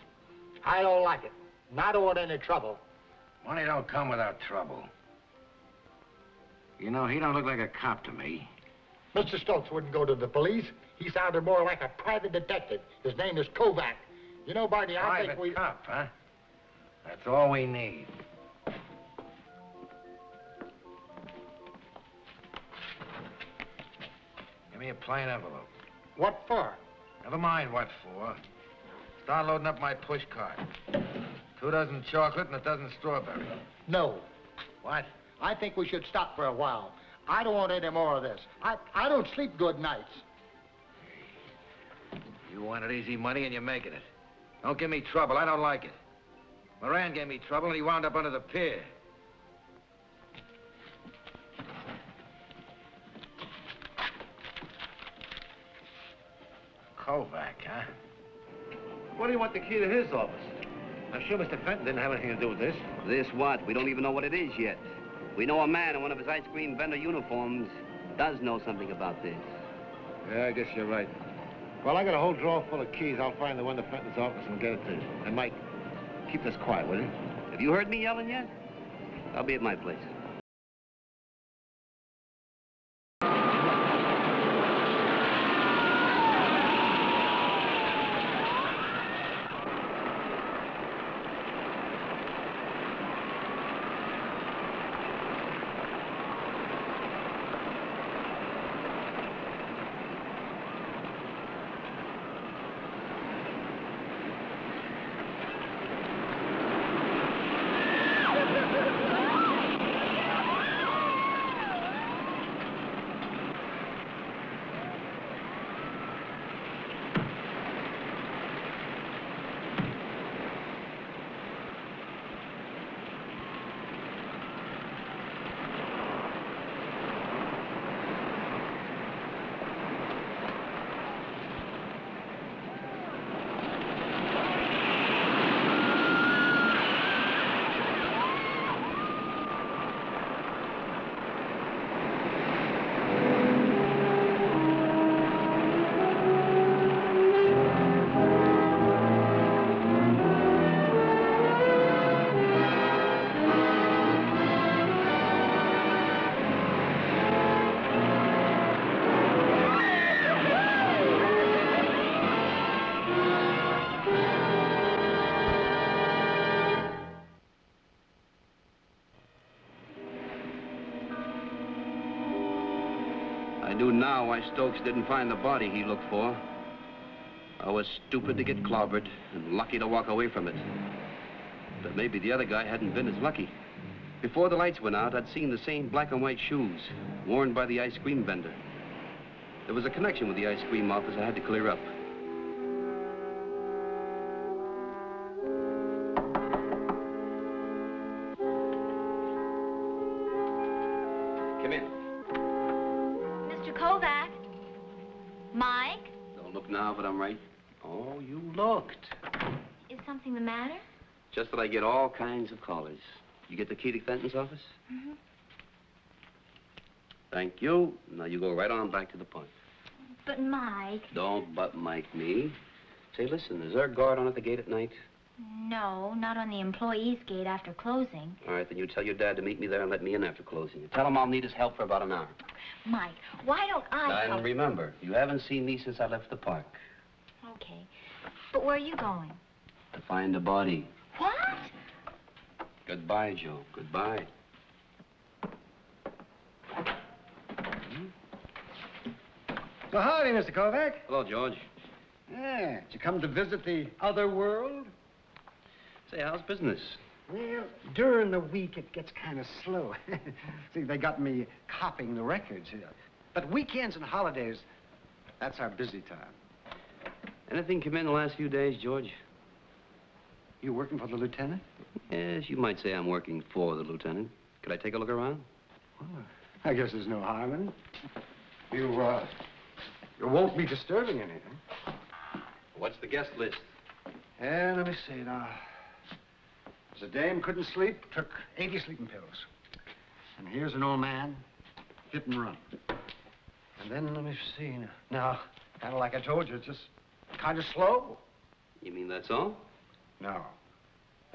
I don't like it. And I don't want any trouble. Money don't come without trouble. You know, he don't look like a cop to me. Mr. Stokes wouldn't go to the police. He sounded more like a private detective. His name is Kovac. You know, Barney, I think we... Private cop, huh? That's all we need. Give me a plain envelope. What for? Never mind what for. Start loading up my push cart. 2 dozen chocolate and a dozen strawberry. No. What? I think we should stop for a while. I don't want any more of this. I don't sleep good nights. You wanted easy money and you're making it. Don't give me trouble. I don't like it. Moran gave me trouble and he wound up under the pier. Kovac, huh? What do you want the key to his office? I'm sure Mr. Fenton didn't have anything to do with this. This what? We don't even know what it is yet. We know a man in one of his ice cream vendor uniforms does know something about this. Yeah, I guess you're right. Well, I got a whole drawer full of keys. I'll find the one to Fenton's office and get it to you. And Mike, keep this quiet, will you? Have you heard me yelling yet? I'll be at my place. I knew now why Stokes didn't find the body he looked for. I was stupid to get clobbered and lucky to walk away from it. But maybe the other guy hadn't been as lucky. Before the lights went out, I'd seen the same black and white shoes worn by the ice cream vendor. There was a connection with the ice cream office I had to clear up. Come in. Mr. Kovac? Mike? Don't look now, but I'm right. Oh, you looked. Is something the matter? Just that I get all kinds of callers. You get the key to Fenton's office? Mm-hmm. Thank you. Now you go right on back to the point. But Mike... Don't but Mike me. Say, listen, is there a guard on at the gate at night? No, not on the employees' gate after closing. All right, then you tell your dad to meet me there and let me in after closing. You tell him I'll need his help for about an hour. Mike, why don't I And help? remember, you haven't seen me since I left the park. Okay. But where are you going? To find a body. What? Goodbye, Joe. Goodbye. So howdy, Mr. Kovac. Hello, George. Yeah, did you come to visit the other world? Say, how's business? Well, during the week, it gets kind of slow. See, they got me copying the records here. But weekends and holidays, that's our busy time. Anything come in the last few days, George? You working for the lieutenant? Yes, you might say I'm working for the lieutenant. Could I take a look around? Well, I guess there's no harm in it. You won't be disturbing anything. What's the guest list? Yeah, let me see now. There's a dame couldn't sleep, took 80 sleeping pills. And here's an old man, hit and run. And then let me see now, kind of like I told you, it's just kind of slow. You mean that's all? No.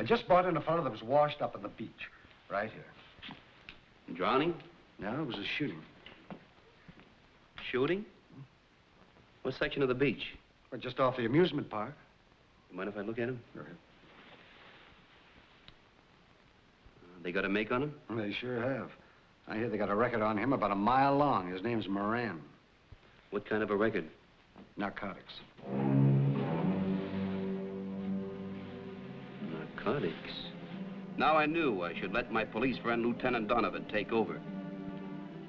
I just brought in a fellow that was washed up on the beach, right here. Drowning? No, it was a shooting. Shooting? What section of the beach? Well, just off the amusement park. You mind if I look at him? Go ahead. They got a make on him? They sure have. I hear they got a record on him about a mile long. His name's Moran. What kind of a record? Narcotics. Narcotics? Now I knew I should let my police friend, Lieutenant Donovan, take over.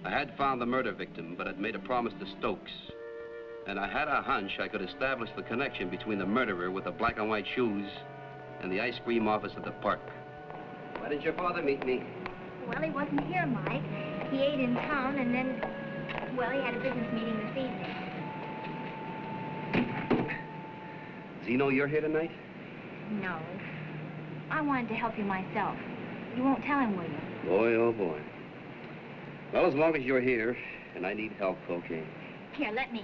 I had found the murder victim, but had made a promise to Stokes. And I had a hunch I could establish the connection between the murderer with the black and white shoes and the ice cream office at the park. Why didn't your father meet me? Well, he wasn't here, Mike. He ate in town, and then, well, he had a business meeting this evening. Does he know you're here tonight? No. I wanted to help you myself. You won't tell him, will you? Boy, oh boy. Well, as long as you're here, and I need help, okay. Here, let me.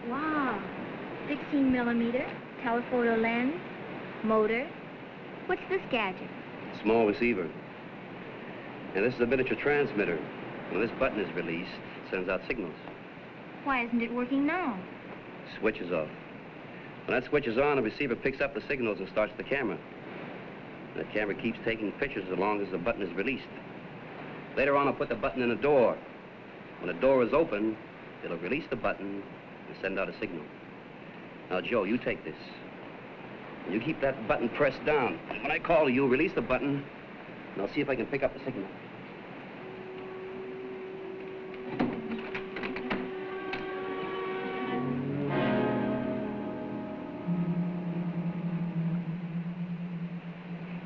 Wow. 16 millimeter, telephoto lens, motor. What's this gadget? Small receiver. And this is a miniature transmitter. When this button is released, it sends out signals. Why isn't it working now? Switch is off. When that switch is on, the receiver picks up the signals and starts the camera. And the camera keeps taking pictures as long as the button is released. Later on, I'll put the button in a door. When the door is open, it'll release the button and send out a signal. Now, Joe, you take this. You keep that button pressed down. And when I call you, release the button, and I'll see if I can pick up the signal.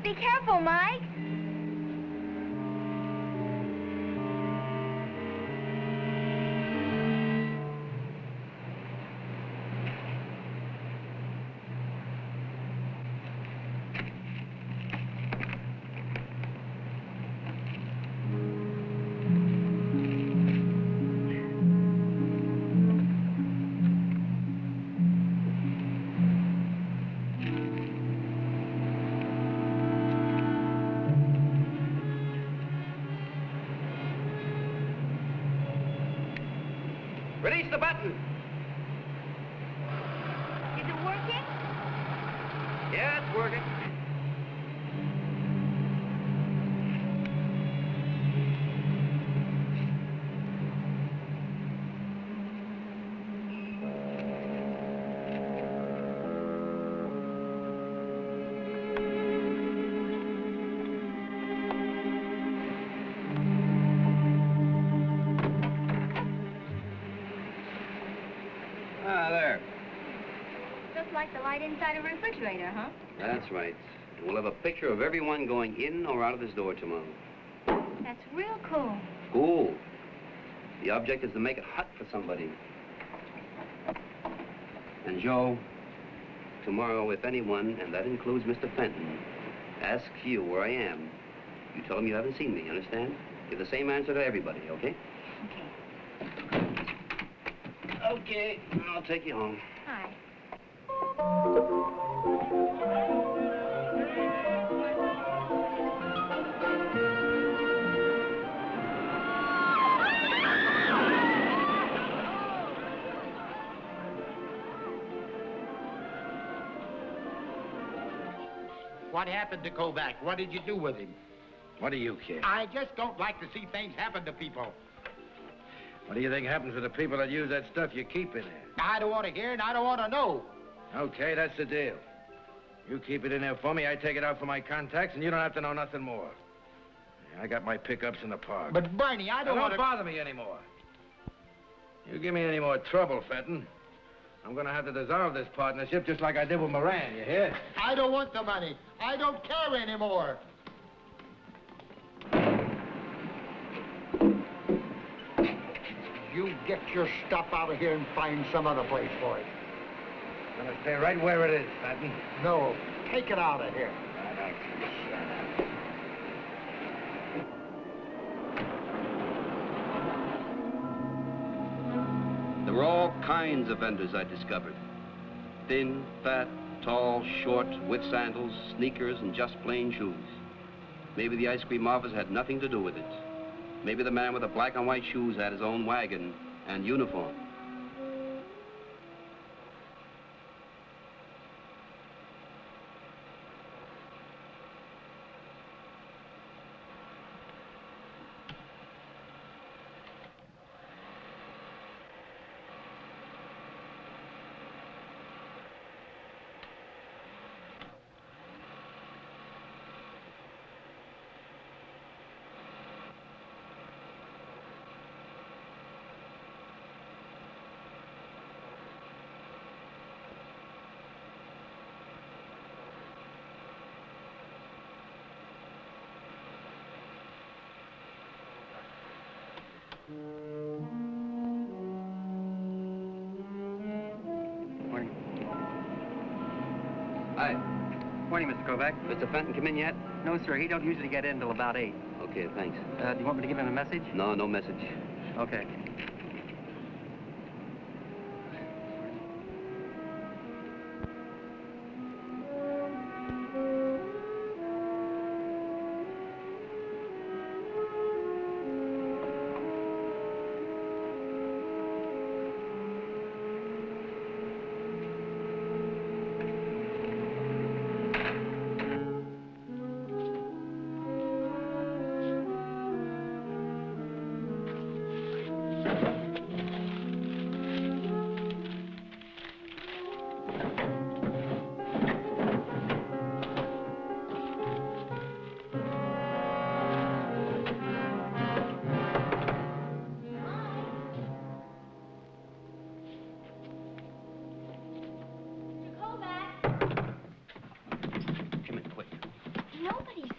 Be careful, Mike. Release the button. Is it working? Yeah, it's working. Ah, there. Just like the light inside a refrigerator, huh? That's right. And we'll have a picture of everyone going in or out of this door tomorrow. That's real cool. Cool. The object is to make it hot for somebody. And Joe, tomorrow, if anyone, and that includes Mr. Fenton, asks you where I am, you tell them you haven't seen me, understand? Give the same answer to everybody, okay? Okay, I'll take you home. Hi. What happened to Kovac? What did you do with him? What do you care? I just don't like to see things happen to people. What do you think happens to the people that use that stuff you keep in there? I don't want to hear and I don't want to know. Okay, that's the deal. You keep it in there for me, I take it out for my contacts, and you don't have to know nothing more. I got my pickups in the park. But, Barney, I don't Now, want to... Don't bother me anymore. You give me any more trouble, Fenton, I'm going to have to dissolve this partnership just like I did with Moran, you hear? I don't want the money. I don't care anymore. You get your stuff out of here and find some other place for it. I'm going to stay right where it is, Fenton. No, take it out of here. There were all kinds of vendors I discovered. Thin, fat, tall, short, with sandals, sneakers, and just plain shoes. Maybe the ice cream office had nothing to do with it. Maybe the man with the black and white shoes had his own wagon and uniform. Morning. Hi. Morning, Mr. Kovac. Mr. Fenton come in yet? No, sir. He don't usually get in until about 8. Okay, thanks. Do you want me to give him a message? No, no message. Okay.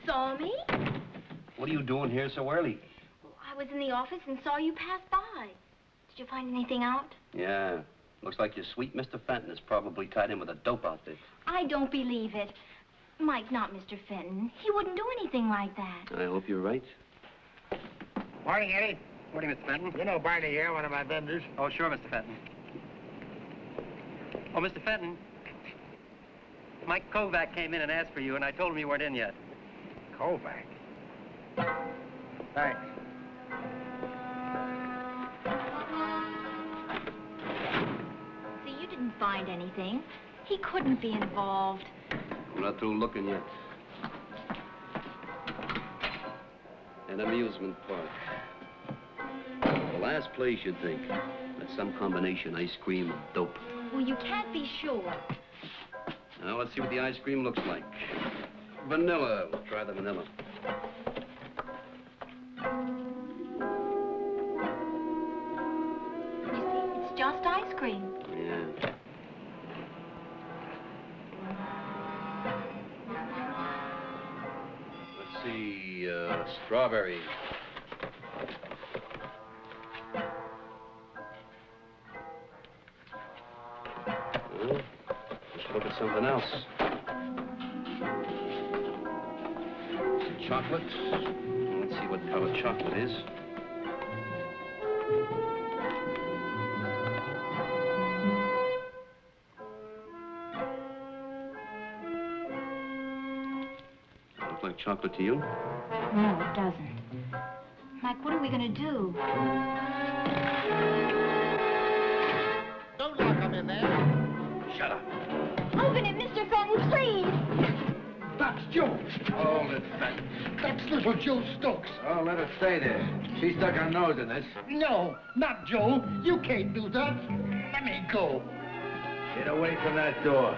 Saw me? What are you doing here so early? Well, I was in the office and saw you pass by. Did you find anything out? Yeah. Looks like your sweet Mr. Fenton is probably tied in with a dope outfit. I don't believe it. Mike, not Mr. Fenton. He wouldn't do anything like that. I hope you're right. Morning, Eddie. Morning, Mr. Fenton. You know Barney here, one of my vendors. Oh, sure, Mr. Fenton. Oh, Mr. Fenton. Mike Kovac came in and asked for you, and I told him you weren't in yet. Kovac? Thanks. See, you didn't find anything. He couldn't be involved. I'm not through looking yet. An amusement park. The last place you'd think. That's some combination ice cream and dope. Well, you can't be sure. Now, let's see what the ice cream looks like. Vanilla. We'll try the vanilla. You see, it's just ice cream. Yeah. see, strawberry. Well, let's look at something else. Chocolate. Let's see what color chocolate is. Look like chocolate to you? No, it doesn't. Mike, what are we gonna do? Don't lock him in there. Shut up. Open it, Mr. Fenton, please. That's Joe. Hold it, Fenton. That's little Joe Stokes. Oh, let her stay there. She stuck her nose in this. No, not Joe. You can't do that. Let me go. Get away from that door.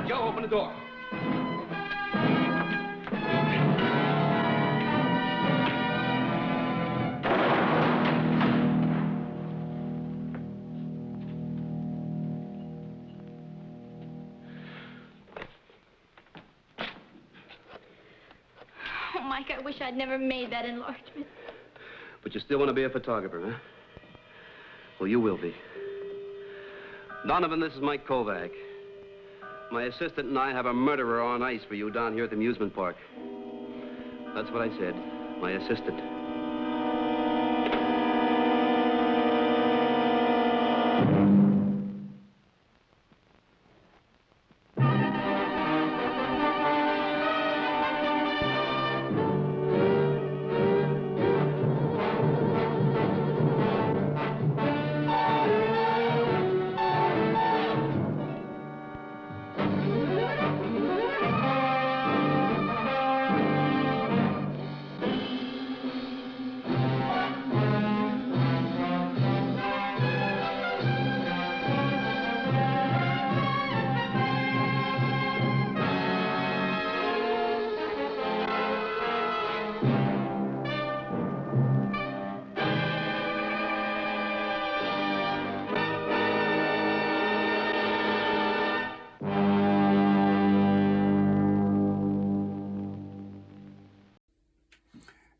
Joe, open the door. Oh, Mike, I wish I'd never made that enlargement. But you still want to be a photographer, huh? Well, you will be. Donovan, this is Mike Kovac. My assistant and I have a murderer on ice for you down here at the amusement park. That's what I said. My assistant.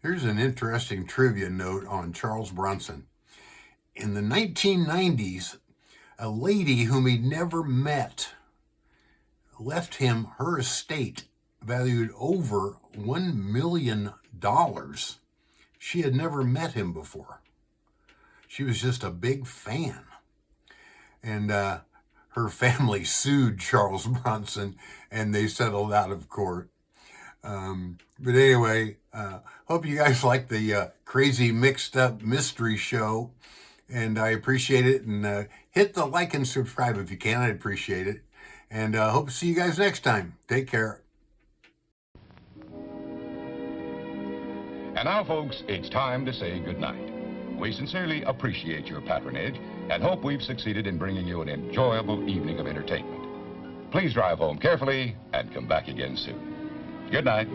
Here's an interesting trivia note on Charles Bronson. In the 1990s, a lady whom he'd never met left him her estate valued over $1 million. She had never met him before. She was just a big fan. And her family sued Charles Bronson, and they settled out of court. But anyway, hope you guys like the crazy mixed up mystery show, and I appreciate it. And hit the like and subscribe if you can. I'd appreciate it. And hope to see you guys next time. Take care. And now, folks, it's time to say goodnight. We sincerely appreciate your patronage and hope we've succeeded in bringing you an enjoyable evening of entertainment. Please drive home carefully and come back again soon. Good night.